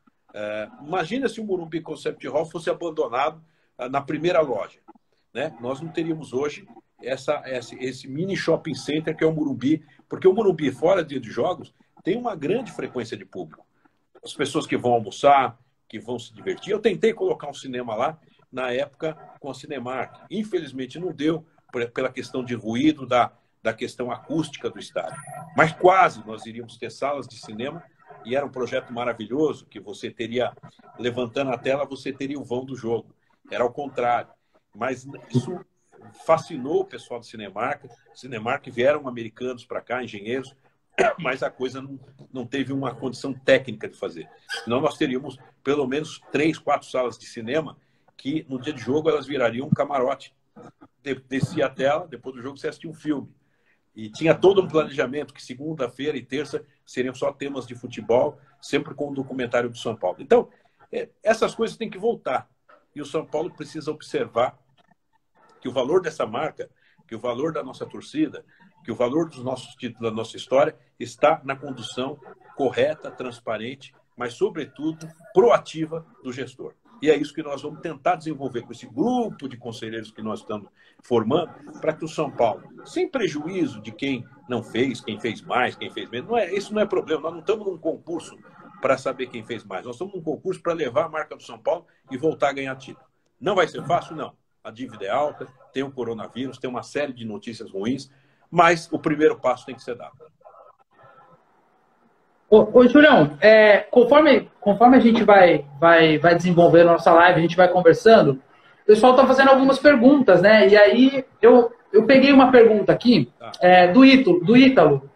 Imagina se o Morumbi Concept Hall fosse abandonado na primeira loja, né? Nós não teríamos hoje esse mini shopping center que é o Morumbi, porque o Morumbi, fora de jogos, tem uma grande frequência de público. As pessoas que vão almoçar, que vão se divertir. Eu tentei colocar um cinema lá, na época, com a Cinemark. Infelizmente não deu, pela questão de ruído, da questão acústica do estádio. Mas quase nós iríamos ter salas de cinema, e era um projeto maravilhoso, que você teria, levantando a tela, você teria o vão do jogo. Era ao contrário. Mas isso fascinou o pessoal do Cinemark. Cinemark vieram americanos para cá, engenheiros, mas a coisa não teve uma condição técnica de fazer. Senão nós teríamos pelo menos 3, 4 salas de cinema que no dia de jogo elas virariam um camarote. Descia a tela, depois do jogo você assistia um filme. E tinha todo um planejamento que segunda-feira e terça seriam só temas de futebol, sempre com o documentário do São Paulo. Então, essas coisas têm que voltar. e o São Paulo precisa observar que o valor dessa marca, que o valor da nossa torcida, que o valor dos nossos títulos, da nossa história, está na condução correta, transparente, mas, sobretudo, proativa do gestor. E é isso que nós vamos tentar desenvolver com esse grupo de conselheiros que nós estamos formando, para que o São Paulo, sem prejuízo de quem não fez, quem fez mais, quem fez menos, isso não é problema. Nós não estamos num concurso para saber quem fez mais. Nós estamos num concurso para levar a marca do São Paulo e voltar a ganhar título. Não vai ser fácil, não. A dívida é alta, tem o coronavírus, tem uma série de notícias ruins, mas o primeiro passo tem que ser dado. Ô Julião, conforme a gente vai desenvolvendo a nossa live, a gente vai conversando, o pessoal está fazendo algumas perguntas, né? E aí eu peguei uma pergunta aqui do Ítalo.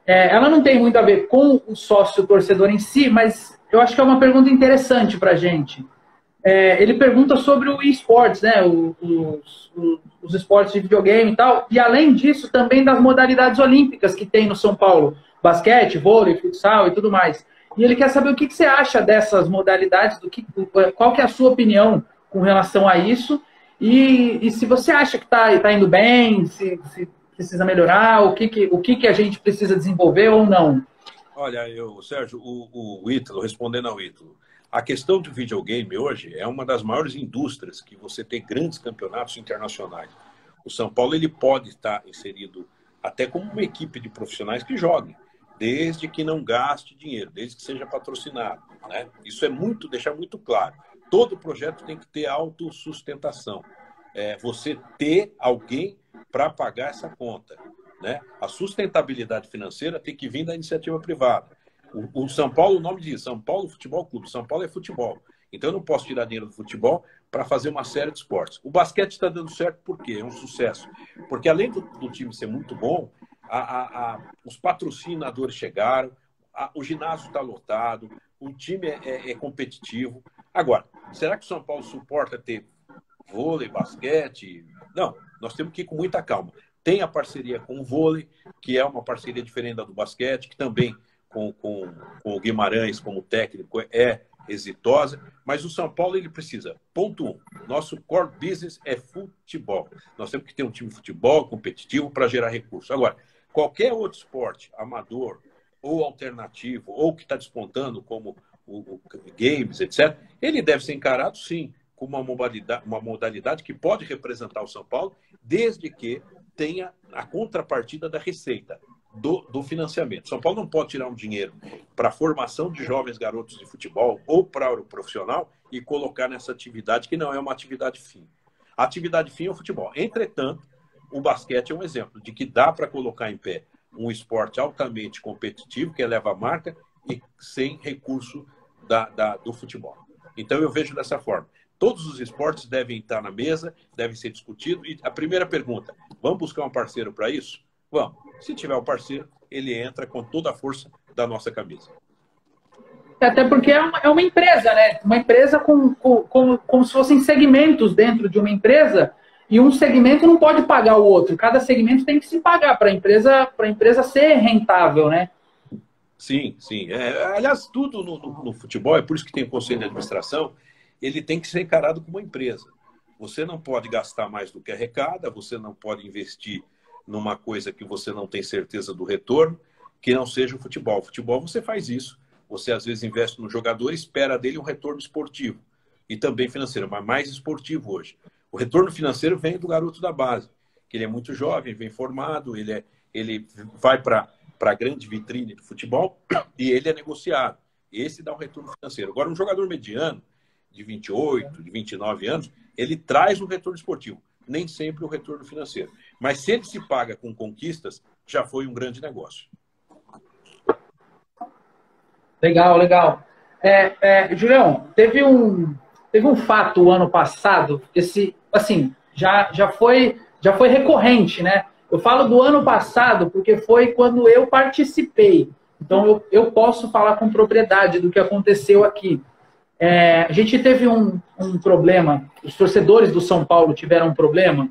Ela não tem muito a ver com o sócio torcedor em si, mas eu acho que é uma pergunta interessante para a gente. Ele pergunta sobre o eSports, né? Os esportes de videogame e tal, e além disso também das modalidades olímpicas que tem no São Paulo. Basquete, vôlei, futsal e tudo mais. E ele quer saber o que você acha dessas modalidades, qual que é a sua opinião com relação a isso, e se você acha que está indo bem, se precisa melhorar, o que a gente precisa desenvolver ou não. Olha, Sérgio, o Ítalo, respondendo ao Ítalo, a questão do videogame hoje é uma das maiores indústrias que você tem grandes campeonatos internacionais. O São Paulo ele pode estar inserido até como uma equipe de profissionais que joguem, desde que não gaste dinheiro, desde que seja patrocinado, né? Isso é deixar muito claro. Todo projeto tem que ter autossustentação. Você ter alguém para pagar essa conta, né? A sustentabilidade financeira tem que vir da iniciativa privada. O São Paulo, o nome diz São Paulo Futebol Clube. São Paulo é futebol. Então eu não posso tirar dinheiro do futebol para fazer uma série de esportes. O basquete está dando certo por quê? É um sucesso. Porque além do time ser muito bom, os patrocinadores chegaram, o ginásio está lotado, o time é competitivo. Agora, será que o São Paulo suporta ter vôlei, basquete? Não, nós temos que ir com muita calma. Tem a parceria com o vôlei, que é uma parceria diferente da do basquete, que também com o Guimarães como técnico é exitosa, mas o São Paulo ele precisa, ponto 1, nosso core business é futebol. Nós temos que ter um time de futebol competitivo para gerar recursos. Agora, qualquer outro esporte, amador ou alternativo, ou que está despontando como o games, etc., ele deve ser encarado, sim, como uma modalidade que pode representar o São Paulo, desde que tenha a contrapartida da receita, do financiamento. São Paulo não pode tirar um dinheiro para a formação de jovens garotos de futebol ou para o profissional e colocar nessa atividade que não é uma atividade fim. A atividade fim é o futebol. Entretanto, o basquete é um exemplo de que dá para colocar em pé um esporte altamente competitivo, que eleva a marca e sem recurso do futebol. Então, eu vejo dessa forma. Todos os esportes devem estar na mesa, devem ser discutidos. E a primeira pergunta, vamos buscar um parceiro para isso? Vamos. Se tiver um parceiro, ele entra com toda a força da nossa camisa. Até porque é uma empresa, né? Uma empresa como se fossem segmentos dentro de uma empresa, e um segmento não pode pagar o outro. Cada segmento tem que se pagar para a empresa ser rentável, né? Sim, sim. Aliás, tudo no futebol, é por isso que tem o conselho de administração, ele tem que ser encarado como uma empresa. Você não pode gastar mais do que arrecada, você não pode investir numa coisa que você não tem certeza do retorno, que não seja o futebol. O futebol você faz isso. Você às vezes investe no jogador e espera dele um retorno esportivo e também financeiro, mas mais esportivo hoje. O retorno financeiro vem do garoto da base, que ele é muito jovem, vem formado, ele vai para a grande vitrine do futebol e ele é negociado. Esse dá um retorno financeiro. Agora, um jogador mediano, de 28, de 29 anos, ele traz um retorno esportivo. Nem sempre o retorno financeiro. Mas se ele se paga com conquistas, já foi um grande negócio. Legal, legal. Julião, teve um fato o ano passado, já foi recorrente, né? Eu falo do ano passado porque foi quando eu participei. Então eu posso falar com propriedade do que aconteceu aqui. A gente teve um problema, os torcedores do São Paulo tiveram um problema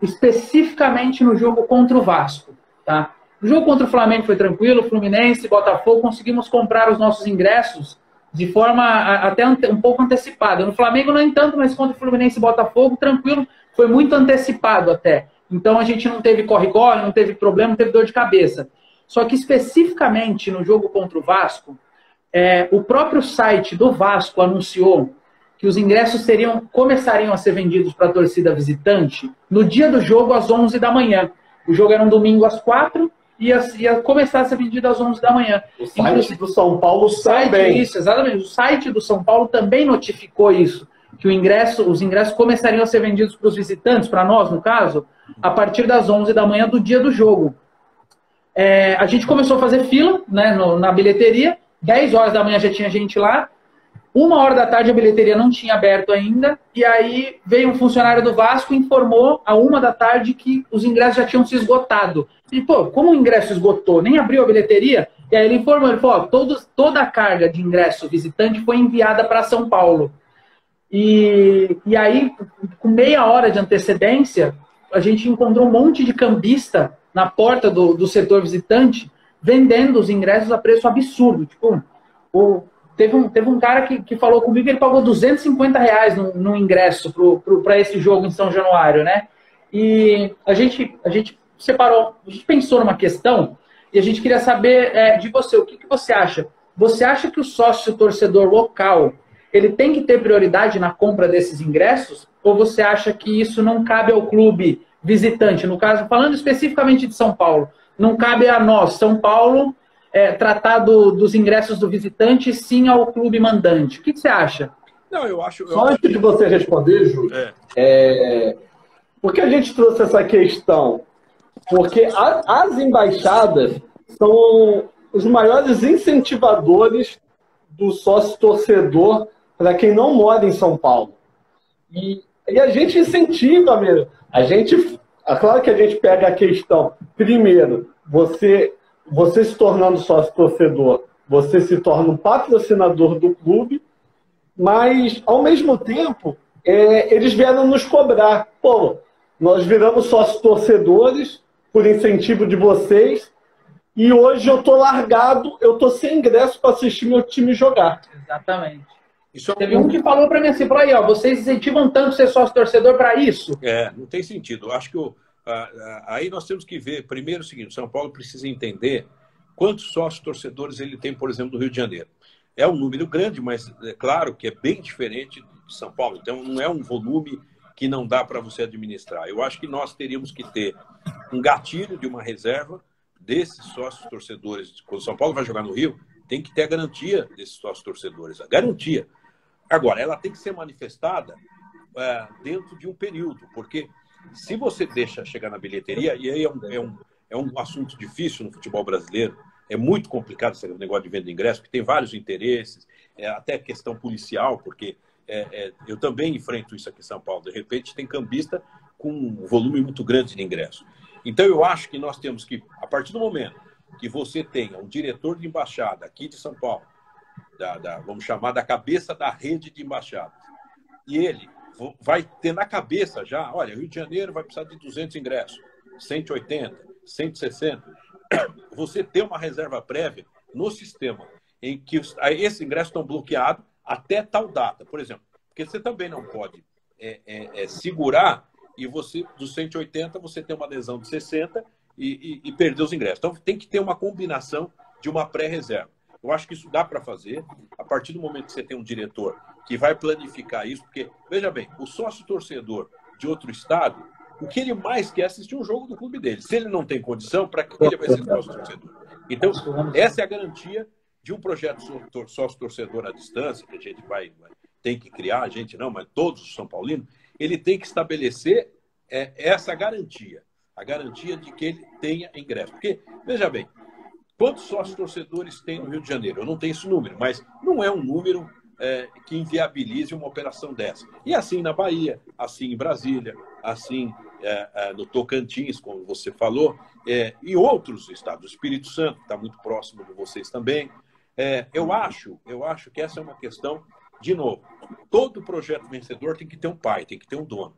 especificamente no jogo contra o Vasco, tá? O jogo contra o Flamengo foi tranquilo, Fluminense, Botafogo, conseguimos comprar os nossos ingressos de forma até um pouco antecipada. No Flamengo não tanto, mas contra o Fluminense e Botafogo, tranquilo, foi muito antecipado até. Então a gente não teve corre-corre, não teve problema, não teve dor de cabeça. Só que especificamente no jogo contra o Vasco, o próprio site do Vasco anunciou que os ingressos começariam a ser vendidos para a torcida visitante no dia do jogo às 11 da manhã. O jogo era um domingo às 4 e ia começar a ser vendido às 11 da manhã. O site do São Paulo também. Isso, exatamente. O site do São Paulo também notificou isso, que os ingressos começariam a ser vendidos para os visitantes, para nós, no caso, a partir das 11 da manhã do dia do jogo. A gente começou a fazer fila, né, na bilheteria, 10 horas da manhã já tinha gente lá, 1h da tarde a bilheteria não tinha aberto ainda, e aí veio um funcionário do Vasco e informou à 1 da tarde que os ingressos já tinham se esgotado. E, pô, como o ingresso esgotou? Nem abriu a bilheteria? E aí ele informou, ele falou, toda a carga de ingresso visitante foi enviada para São Paulo. E aí, com meia hora de antecedência, a gente encontrou um monte de cambista na porta do setor visitante, vendendo os ingressos a preço absurdo. Tipo, teve um cara que falou comigo que ele pagou R$250 no ingresso para esse jogo em São Januário, né? E a gente separou, a gente pensou numa questão e a gente queria saber de você, o que você acha? Você acha que o sócio torcedor local ele tem que ter prioridade na compra desses ingressos? Ou você acha que isso não cabe ao clube visitante? No caso, falando especificamente de São Paulo, não cabe a nós, São Paulo, tratar dos ingressos do visitante, sim ao clube mandante. O que você acha? Não, eu acho... Só antes de você responder, Ju, por que a gente trouxe essa questão? Porque as embaixadas são os maiores incentivadores do sócio-torcedor para quem não mora em São Paulo. E a gente incentiva mesmo. Claro que a gente pega a questão. Primeiro, você se tornando sócio-torcedor, você se torna um patrocinador do clube, mas, ao mesmo tempo, eles vieram nos cobrar. Pô, nós viramos sócio-torcedores por incentivo de vocês e hoje eu tô largado, eu tô sem ingresso para assistir meu time jogar. Exatamente. Teve um que falou para mim assim, falou aí, ó, vocês incentivam tanto ser sócio-torcedor para isso? Não tem sentido. Eu acho que aí nós temos que ver, primeiro o seguinte, São Paulo precisa entender quantos sócios-torcedores ele tem, por exemplo, no Rio de Janeiro. É um número grande, mas é claro que é bem diferente de São Paulo. Então, não é um volume que não dá para você administrar. Eu acho que nós teríamos que ter um gatilho de uma reserva desses sócios-torcedores. Quando São Paulo vai jogar no Rio, tem que ter a garantia desses sócios-torcedores. A garantia. Agora, ela tem que ser manifestada dentro de um período, porque se você deixa chegar na bilheteria, e aí é um assunto difícil no futebol brasileiro, é muito complicado esse negócio de venda de ingresso, porque tem vários interesses, até questão policial, porque eu também enfrento isso aqui em São Paulo. De repente tem cambista com um volume muito grande de ingresso. Então eu acho que nós temos que, a partir do momento que você tenha um diretor de embaixada aqui de São Paulo, vamos chamar da cabeça da rede de embaixadas, e ele vai ter na cabeça já, olha, Rio de Janeiro vai precisar de 200 ingressos, 180, 160. Você ter uma reserva prévia no sistema em que esses ingressos estão bloqueados até tal data, por exemplo. Porque você também não pode segurar e você, dos 180, você tem uma adesão de 60 e perder os ingressos. Então, tem que ter uma combinação de uma pré-reserva. Eu acho que isso dá para fazer a partir do momento que você tem um diretor que vai planificar isso, porque, veja bem, o sócio-torcedor de outro estado, o que ele mais quer é assistir um jogo do clube dele. Se ele não tem condição, para que ele vai ser sócio-torcedor? Então, essa é a garantia de um projeto sócio-torcedor à distância, que a gente tem que criar, a gente não, mas todos os São Paulinos, ele tem que estabelecer essa garantia, a garantia de que ele tenha ingresso. Porque, veja bem, quantos sócios-torcedores tem no Rio de Janeiro? Eu não tenho esse número, mas não é um número que inviabilize uma operação dessa. E assim na Bahia, assim em Brasília, assim no Tocantins, como você falou, e outros estados. O Espírito Santo está muito próximo de vocês também. Eu acho que essa é uma questão, de novo, todo projeto vencedor tem que ter um pai, tem que ter um dono.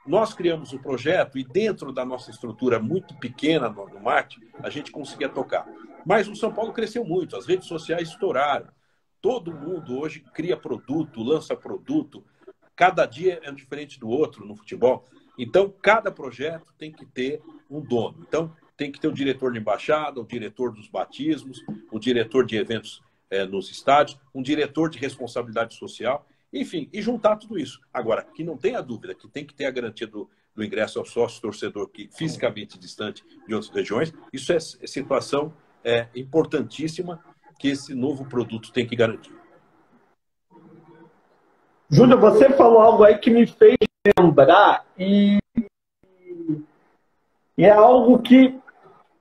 Nós criamos um projeto e dentro da nossa estrutura muito pequena no marketing, a gente conseguia tocar. Mas o São Paulo cresceu muito, as redes sociais estouraram. Todo mundo hoje cria produto, lança produto. Cada dia é diferente do outro no futebol. Então, cada projeto tem que ter um dono. Então, tem que ter o diretor de embaixada, o diretor dos batismos, o diretor de eventos nos estádios, um diretor de responsabilidade social, enfim, e juntar tudo isso. Agora, que não tenha dúvida que tem que ter a garantia do ingresso ao sócio-torcedor que fisicamente distante de outras regiões, isso é situação importantíssima que esse novo produto tem que garantir. Júlio, você falou algo aí que me fez lembrar e é algo que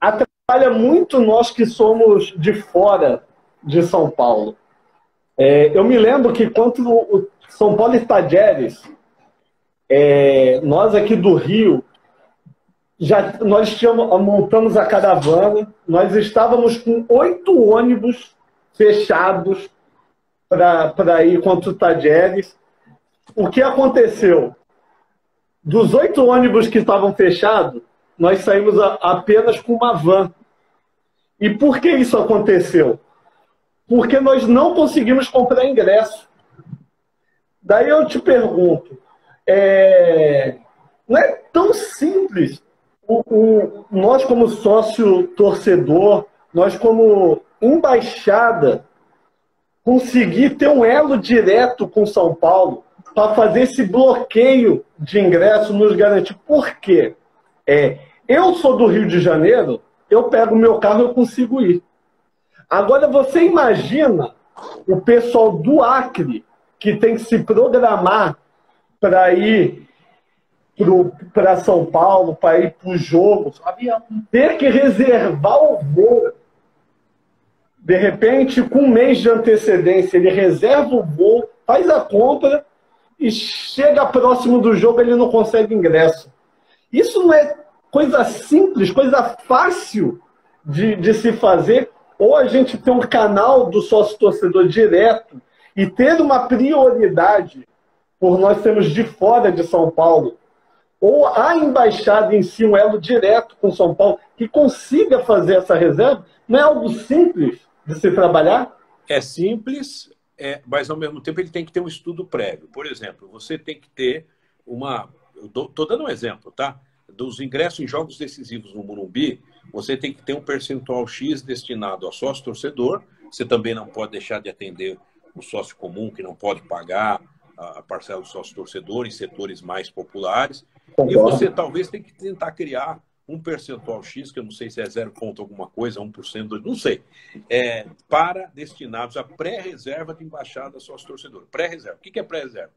atrapalha muito nós que somos de fora de São Paulo. Eu me lembro que quando o São Paulo e Tajeres, nós aqui do Rio, nós montamos a caravana, nós estávamos com 8 ônibus fechados para ir contra o Tajeres. O que aconteceu? Dos 8 ônibus que estavam fechados, nós saímos apenas com uma van. E por que isso aconteceu? Porque nós não conseguimos comprar ingresso. Daí eu te pergunto, não é tão simples nós como sócio torcedor, nós como embaixada, conseguir ter um elo direto com São Paulo para fazer esse bloqueio de ingresso nos garantir. Por quê? Eu sou do Rio de Janeiro, eu pego o meu carro e eu consigo ir. Agora você imagina o pessoal do Acre que tem que se programar para ir para São Paulo, para ir para o jogo, ter que reservar o voo. De repente, com um mês de antecedência, ele reserva o voo, faz a compra e chega próximo do jogo, ele não consegue ingresso. Isso não é coisa simples, coisa fácil de se fazer. Ou a gente tem um canal do sócio-torcedor direto e ter uma prioridade por nós sermos de fora de São Paulo, ou a embaixada em si, um elo direto com São Paulo, que consiga fazer essa reserva. Não é algo simples de se trabalhar? É simples, mas ao mesmo tempo ele tem que ter um estudo prévio. Por exemplo, você tem que ter estou dando um exemplo, tá? Dos ingressos em jogos decisivos no Morumbi, você tem que ter um percentual X destinado ao sócio-torcedor. Você também não pode deixar de atender o sócio comum, que não pode pagar a parcela do sócio-torcedor em setores mais populares. E você talvez tem que tentar criar um percentual X, que eu não sei se é 0, alguma coisa, 1%, não sei, para destinados a pré-reserva de embaixada sócio-torcedor. Pré-reserva. O que é pré-reserva?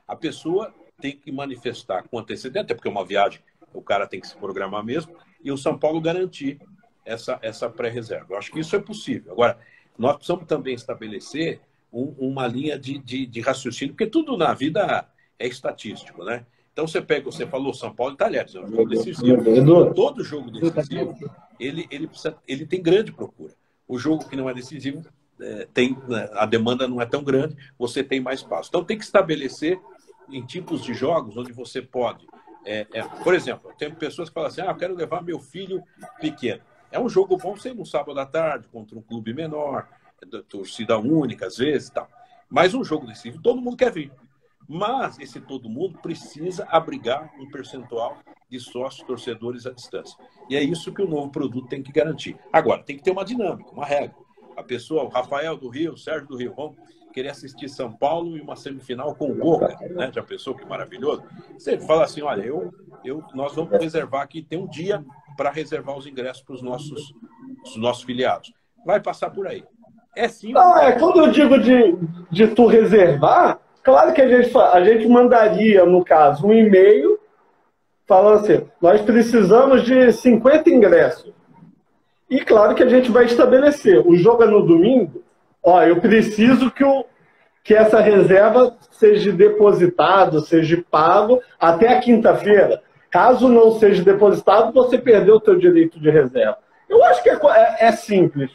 A pessoa tem que manifestar com antecedente, até porque é uma viagem, o cara tem que se programar mesmo, e o São Paulo garantir essa pré-reserva. Eu acho que isso é possível. Agora, nós precisamos também estabelecer uma linha de raciocínio, porque tudo na vida é estatístico, né? Então, você falou São Paulo e Talheres, é um jogo decisivo. Todo jogo decisivo, ele tem grande procura. O jogo que não é decisivo, a demanda não é tão grande, você tem mais espaço. Então, tem que estabelecer em tipos de jogos onde você pode... por exemplo, tem pessoas que falam assim, eu quero levar meu filho pequeno. É um jogo bom ser no sábado à tarde, contra um clube menor, torcida única, às vezes, tal. Mas um jogo decisivo, todo mundo quer vir. Mas esse todo mundo precisa abrigar um percentual de sócios torcedores à distância. E é isso que o novo produto tem que garantir. Agora, tem que ter uma dinâmica, uma regra. A pessoa, o Rafael do Rio, o Sérgio do Rio, vão querer assistir São Paulo em uma semifinal com o Boca, né? Já pensou que maravilhoso? Você fala assim, olha, nós vamos reservar aqui, tem um dia para reservar os ingressos para os nossos filiados. Vai passar por aí. É simples. Quando eu digo de tu reservar, claro que a gente mandaria, no caso, um e-mail falando assim, nós precisamos de 50 ingressos. E claro que a gente vai estabelecer. O jogo é no domingo, eu preciso que essa reserva seja depositado, seja pago até a quinta-feira. Caso não seja depositado, você perdeu o seu direito de reserva. Eu acho que é simples.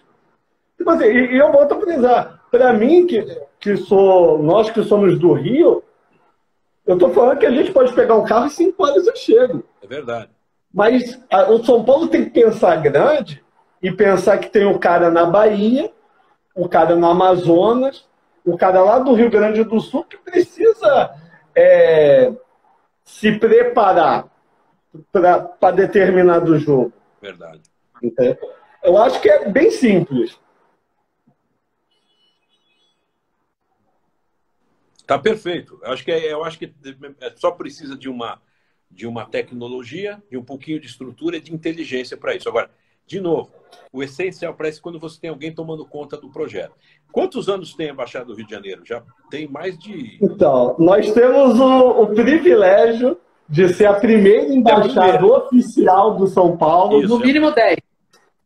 Tipo assim, e eu volto a frisar. Para mim, nós que somos do Rio, eu estou falando que a gente pode pegar um carro e 5 horas eu chego. É verdade. Mas o São Paulo tem que pensar grande e pensar que tem o cara na Bahia, o cara no Amazonas, o cara lá do Rio Grande do Sul que precisa se preparar para determinado jogo. Verdade. Entendeu? Eu acho que é bem simples. Tá perfeito. Eu acho que só precisa de uma tecnologia, de um pouquinho de estrutura e de inteligência para isso. Agora, de novo, o essencial para isso é quando você tem alguém tomando conta do projeto. Quantos anos tem a Embaixada do Rio de Janeiro? Já tem mais de... Então, nós temos o privilégio de ser a primeira embaixada oficial do São Paulo. No mínimo 10.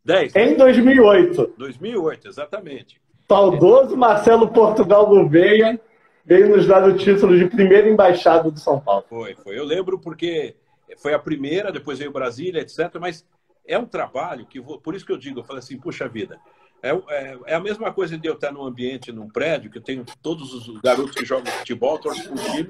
10. Em 2008. 2008, exatamente. Saudoso Marcelo Portugal Gouveia veio nos dar o título de primeira embaixada do São Paulo. Foi. Eu lembro porque foi a primeira, depois veio Brasília, etc. Mas é um trabalho que... Por isso que eu digo, eu falo assim, puxa vida, é a mesma coisa de eu estar num ambiente, num prédio, que eu tenho todos os garotos que jogam futebol, torcem por time,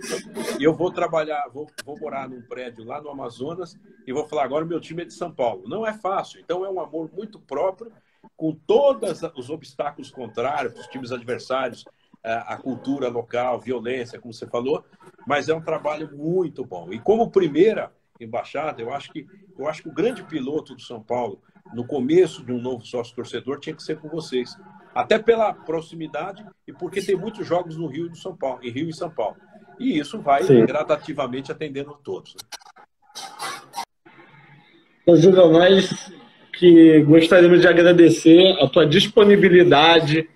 e eu vou trabalhar, vou morar num prédio lá no Amazonas e vou falar, agora o meu time é de São Paulo. Não é fácil. Então é um amor muito próprio, com todos os obstáculos contrários, os times adversários, a cultura local, violência, como você falou, mas é um trabalho muito bom. E como primeira embaixada, eu acho que o grande piloto do São Paulo, no começo de um novo sócio-torcedor, tinha que ser com vocês. Até pela proximidade e porque tem muitos jogos no Rio e São Paulo, em Rio e São Paulo. E isso vai gradativamente atendendo a todos. Ô, Júlio, nós que gostaríamos de agradecer a tua disponibilidade.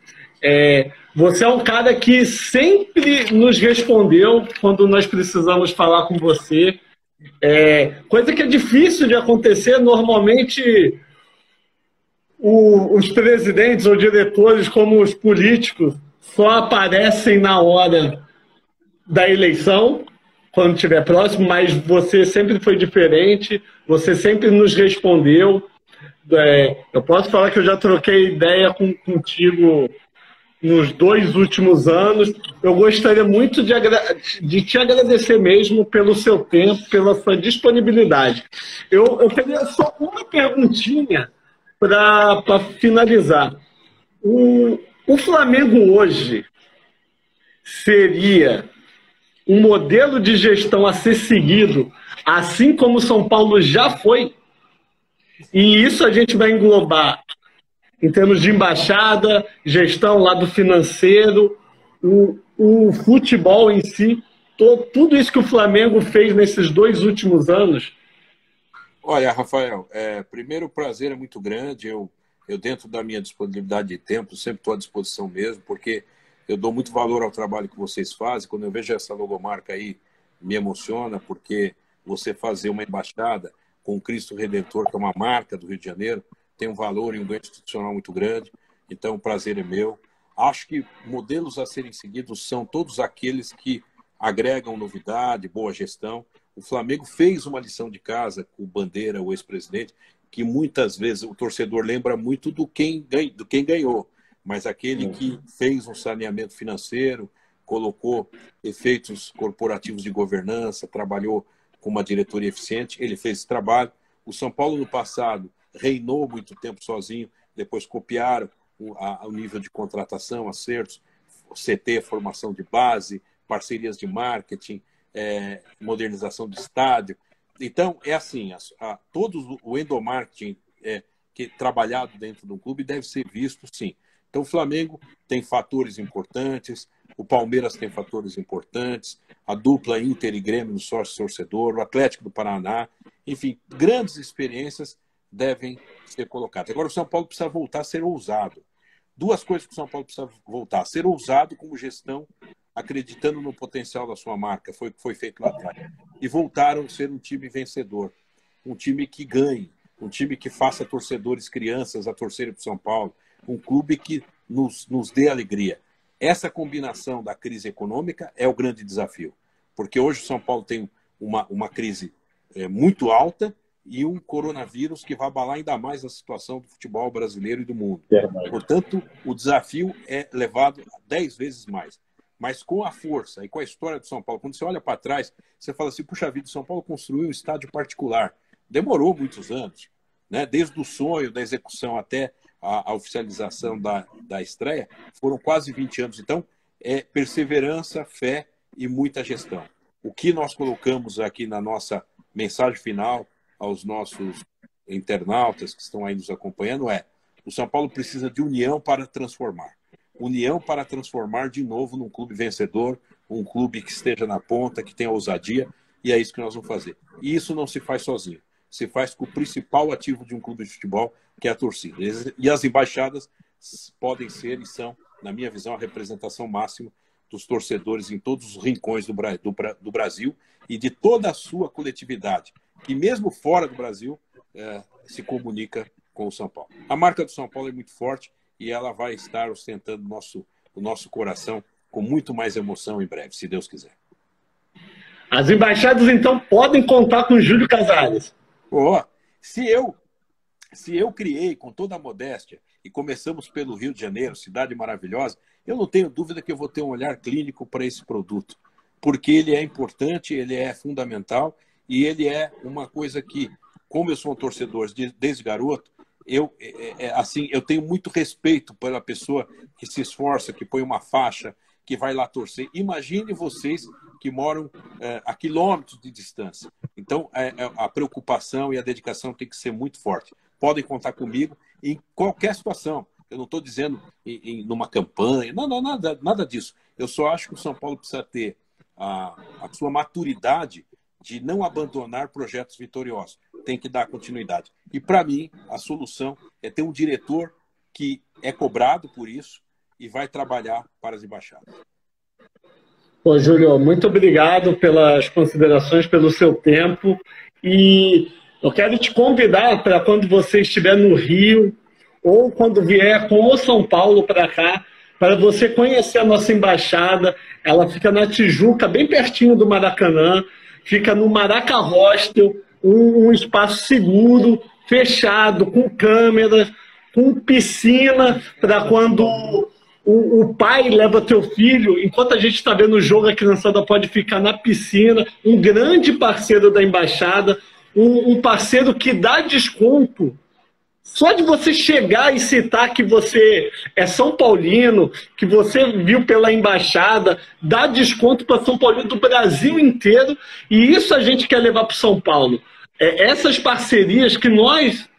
Você é um cara que sempre nos respondeu quando nós precisamos falar com você. Coisa que é difícil de acontecer. Normalmente, os presidentes ou diretores, como os políticos, só aparecem na hora da eleição, quando estiver próximo, mas você sempre foi diferente, você sempre nos respondeu. Eu posso falar que eu já troquei ideia contigo nos 2 últimos anos. Eu gostaria muito de te agradecer mesmo pelo seu tempo, pela sua disponibilidade. Eu teria só uma perguntinha para finalizar. O Flamengo hoje seria um modelo de gestão a ser seguido, assim como o São Paulo já foi? E isso a gente vai englobar em termos de embaixada, gestão, lado financeiro, o futebol em si, tudo isso que o Flamengo fez nesses 2 últimos anos. Olha, Rafael, primeiro o prazer é muito grande. Eu, dentro da minha disponibilidade de tempo, sempre estou à disposição mesmo, porque eu dou muito valor ao trabalho que vocês fazem. Quando eu vejo essa logomarca aí, me emociona, porque você fazer uma embaixada com o Cristo Redentor, que é uma marca do Rio de Janeiro, tem um valor e um ganho institucional muito grande. Então, o prazer é meu. Acho que modelos a serem seguidos são todos aqueles que agregam novidade, boa gestão. O Flamengo fez uma lição de casa com o Bandeira, o ex-presidente, que muitas vezes o torcedor lembra muito do quem ganhou, mas aquele que fez um saneamento financeiro, colocou efeitos corporativos de governança, trabalhou com uma diretoria eficiente, ele fez esse trabalho. O São Paulo, no passado, reinou muito tempo sozinho, depois copiaram o nível de contratação, acertos, CT, formação de base, parcerias de marketing, modernização de estádio. Então, é assim, o endomarketing que trabalhado dentro do clube deve ser visto, sim. Então, o Flamengo tem fatores importantes, o Palmeiras tem fatores importantes, a dupla Inter e Grêmio no sócio-torcedor, o Atlético do Paraná, enfim, grandes experiências devem ser colocadas. Agora, o São Paulo precisa voltar a ser ousado. 2 coisas que o São Paulo precisa voltar. Ser ousado como gestão, acreditando no potencial da sua marca, foi o que foi feito lá atrás. E voltaram a ser um time vencedor, um time que ganhe, um time que faça torcedores, crianças a torcerem para o São Paulo, um clube que nos dê alegria. Essa combinação da crise econômica é o grande desafio, porque hoje o São Paulo tem uma crise muito alta e um coronavírus que vai abalar ainda mais a situação do futebol brasileiro e do mundo. Portanto, o desafio é levado 10 vezes mais. Mas com a força e com a história do São Paulo, quando você olha para trás, você fala assim, puxa vida, o São Paulo construiu um estádio particular. Demorou muitos anos, né? Desde o sonho, da execução até a oficialização da estreia, foram quase 20 anos. Então, é perseverança, fé e muita gestão. O que nós colocamos aqui na nossa mensagem final aos nossos internautas que estão aí nos acompanhando é: o São Paulo precisa de união para transformar. União para transformar de novo num clube vencedor, um clube que esteja na ponta, que tenha ousadia, e é isso que nós vamos fazer. E isso não se faz sozinho. Se faz com o principal ativo de um clube de futebol, que é a torcida. E as embaixadas podem ser e são, na minha visão, a representação máxima dos torcedores em todos os rincões do Brasil e de toda a sua coletividade, que mesmo fora do Brasil se comunica com o São Paulo. A marca do São Paulo é muito forte e ela vai estar ostentando o nosso coração com muito mais emoção em breve, se Deus quiser. As embaixadas, então, podem contar com o Júlio Casares. Se eu criei com toda a modéstia e começamos pelo Rio de Janeiro, cidade maravilhosa, eu não tenho dúvida que eu vou ter um olhar clínico para esse produto, porque ele é importante, ele é fundamental e ele é uma coisa que, como eu sou um torcedor desde garoto, eu tenho muito respeito pela pessoa que se esforça, que põe uma faixa, que vai lá torcer. Imagine vocês que moram a quilômetros de distância. Então, a preocupação e a dedicação tem que ser muito forte. Podem contar comigo em qualquer situação. Eu não estou dizendo numa campanha, nada disso. Eu só acho que o São Paulo precisa ter a sua maturidade de não abandonar projetos vitoriosos. Tem que dar continuidade. E, para mim, a solução é ter um diretor que é cobrado por isso e vai trabalhar para as embaixadas. Pô, Júlio, muito obrigado pelas considerações, pelo seu tempo. E eu quero te convidar para quando você estiver no Rio ou quando vier com o São Paulo para cá, para você conhecer a nossa embaixada. Ela fica na Tijuca, bem pertinho do Maracanã, fica no Maraca Hostel, um espaço seguro, fechado, com câmeras, com piscina, para quando o pai leva teu filho, enquanto a gente está vendo o jogo, a criançada pode ficar na piscina. Um grande parceiro da embaixada, um parceiro que dá desconto. Só de você chegar e citar que você é São Paulino, que você viu pela embaixada, dá desconto para São Paulino do Brasil inteiro, e isso a gente quer levar para o São Paulo. Essas parcerias que nós,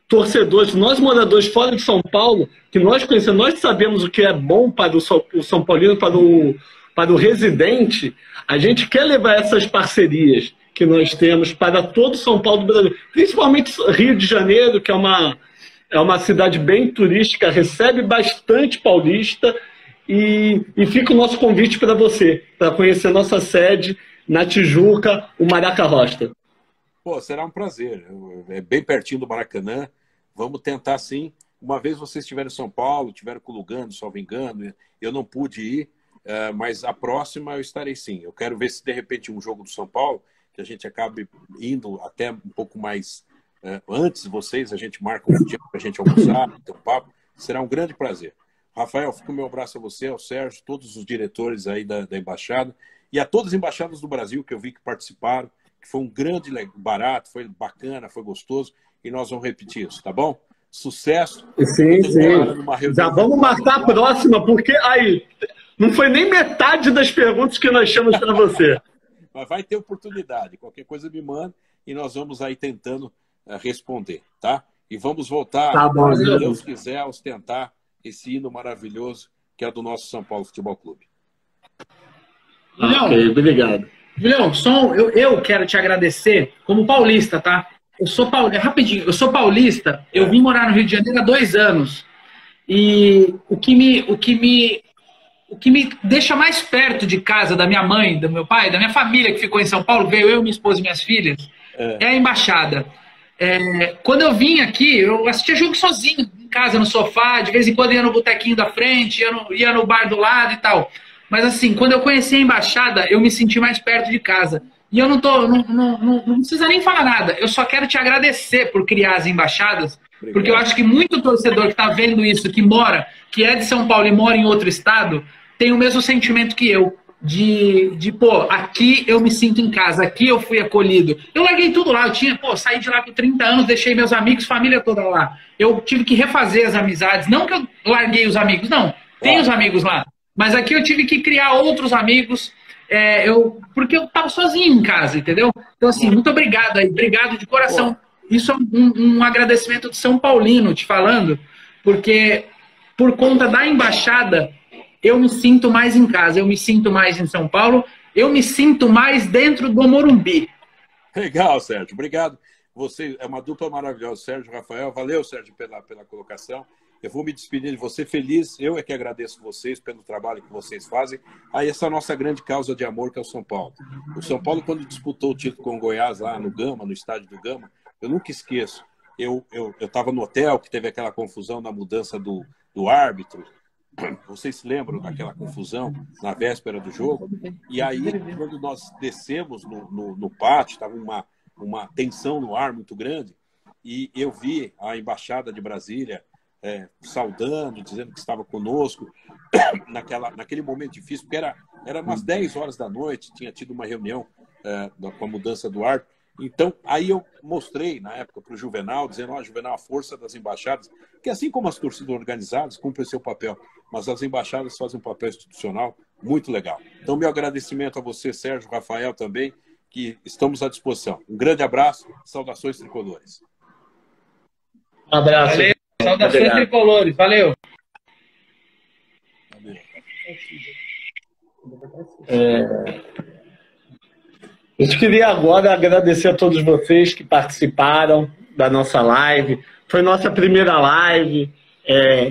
torcedores, nós moradores fora de São Paulo, que nós conhecemos, nós sabemos o que é bom para o São Paulino, para o residente, a gente quer levar essas parcerias que nós temos para todo São Paulo do Brasil, principalmente Rio de Janeiro, que é uma cidade bem turística, recebe bastante paulista, e fica o nosso convite para você, para conhecer nossa sede na Tijuca, o Maraca Hostel. Pô, será um prazer, é bem pertinho do Maracanã, vamos tentar sim. Uma vez vocês estiveram em São Paulo, estiveram com o Lugano, salvo engano, eu não pude ir, mas a próxima eu estarei sim. Eu quero ver se de repente um jogo do São Paulo, que a gente acabe indo até um pouco mais antes de vocês, a gente marca um dia para a gente almoçar, ter um papo, será um grande prazer. Rafael, fica o meu abraço a você, ao Sérgio, todos os diretores aí da Embaixada, e a todas as embaixadas do Brasil que eu vi que participaram, que foi um grande barato, foi bacana, foi gostoso, e nós vamos repetir isso, tá bom? Sucesso. Sim. Já vamos marcar a próxima, porque aí não foi nem metade das perguntas que nós chamamos para você. Mas vai ter oportunidade. Qualquer coisa me manda e nós vamos aí tentando responder, tá? E vamos voltar, tá bom, se Deus quiser, a ostentar esse hino maravilhoso que é do nosso São Paulo Futebol Clube. Ok, obrigado. Julião, eu quero te agradecer como paulista, tá? Eu sou paulista, eu vim morar no Rio de Janeiro há 2 anos. E o que me deixa mais perto de casa, da minha mãe, do meu pai, da minha família que ficou em São Paulo, veio eu, minha esposa e minhas filhas, é a embaixada. Quando eu vim aqui, eu assistia jogo sozinho, em casa, no sofá, de vez em quando ia no botequinho da frente, ia no bar do lado e tal. Mas assim, quando eu conheci a embaixada, eu me senti mais perto de casa. E eu não precisa nem falar nada, eu só quero te agradecer por criar as embaixadas. Obrigado. Porque eu acho que muito torcedor que está vendo isso, que é de São Paulo e mora em outro estado, tem o mesmo sentimento que eu, pô, aqui eu me sinto em casa, aqui eu fui acolhido. Eu larguei tudo lá, saí de lá com 30 anos, deixei meus amigos, família toda lá. Eu tive que refazer as amizades, não que eu larguei os amigos, não, tem os amigos lá. Mas aqui eu tive que criar outros amigos, porque eu estava sozinho em casa, entendeu? Então, assim, muito obrigado aí, obrigado de coração. Isso é um agradecimento de São Paulino te falando, porque por conta da embaixada, eu me sinto mais em casa, eu me sinto mais em São Paulo, eu me sinto mais dentro do Morumbi. Legal, Sérgio. Obrigado. Você é uma dupla maravilhosa, Sérgio e Rafael. Valeu, Sérgio, pela colocação. Eu vou me despedir de você feliz. Eu é que agradeço vocês pelo trabalho que vocês fazem. Aí essa nossa grande causa de amor, que é o São Paulo. O São Paulo, quando disputou o título com o Goiás lá no Gama, no estádio do Gama, eu nunca esqueço. Eu estava no hotel, que teve aquela confusão na mudança do árbitro. Vocês se lembram daquela confusão na véspera do jogo? E aí, quando nós descemos no pátio, estava uma tensão no ar muito grande, e eu vi a Embaixada de Brasília saudando, dizendo que estava conosco naquele momento difícil, porque era umas 10 horas da noite, tinha tido uma reunião com a mudança do árbitro. Então, aí eu mostrei, na época, para o Juvenal, dizendo, Juvenal, a força das embaixadas, que assim como as torcidas organizadas cumprem seu papel, mas as embaixadas fazem um papel institucional muito legal. Então, meu agradecimento a você, Sérgio, Rafael também, que estamos à disposição. Um grande abraço, saudações tricolores. Um abraço. Valeu, saudações tricolores, valeu. Eu queria agora agradecer a todos vocês que participaram da nossa live. Foi nossa primeira live,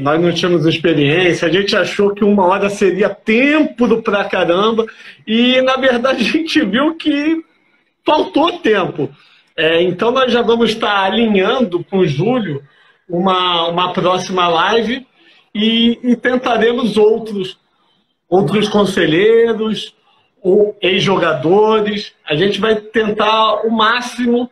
nós não tínhamos experiência, a gente achou que 1 hora seria tempo pra caramba, e na verdade a gente viu que faltou tempo. Então nós já vamos estar alinhando com o Júlio uma próxima live e tentaremos outros conselheiros, ou ex-jogadores. A gente vai tentar o máximo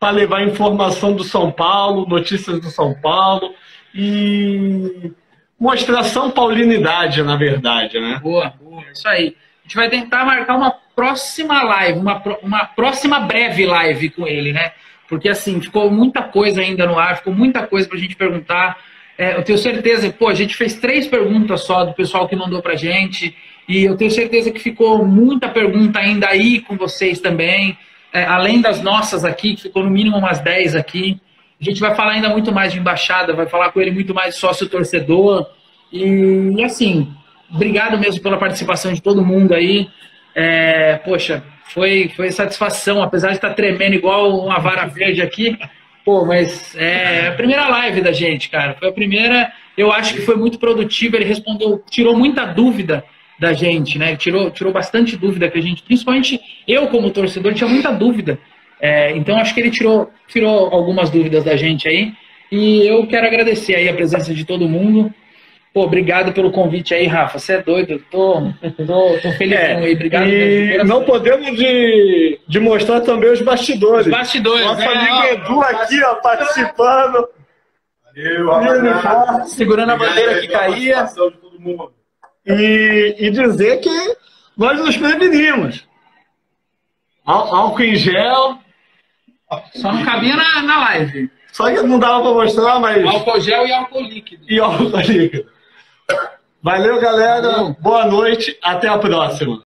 para levar informação do São Paulo, notícias do São Paulo e mostrar São Paulinidade, na verdade, né? Boa, isso aí. A gente vai tentar marcar uma próxima live, uma próxima breve live com ele, né? Porque, assim, ficou muita coisa ainda no ar, ficou muita coisa para a gente perguntar. Eu tenho certeza, a gente fez 3 perguntas só do pessoal que mandou pra gente, e eu tenho certeza que ficou muita pergunta ainda aí com vocês também, além das nossas aqui, que ficou no mínimo umas 10 aqui. A gente vai falar ainda muito mais de embaixada, vai falar com ele muito mais de sócio-torcedor, e assim, obrigado mesmo pela participação de todo mundo aí. Poxa, foi satisfação, apesar de estar tremendo igual uma vara verde aqui. Mas é a primeira live da gente, cara. Foi a primeira, eu acho que foi muito produtiva. Ele respondeu, tirou muita dúvida da gente, né? Tirou bastante dúvida que a gente, principalmente eu como torcedor, tinha muita dúvida. Então acho que ele tirou algumas dúvidas da gente aí. E eu quero agradecer aí a presença de todo mundo. Obrigado pelo convite aí, Rafa. Você é doido. Tô feliz com ele. Obrigado. E não podemos de mostrar também os bastidores. Os bastidores. Nosso amigo Edu aqui, participando. Segurando a bandeira que caía. E dizer que nós nos prevenimos. Álcool em gel. Só não cabia na live. Só que não dava para mostrar, mas... Álcool gel e álcool líquido. Valeu, galera. Boa noite. Até a próxima.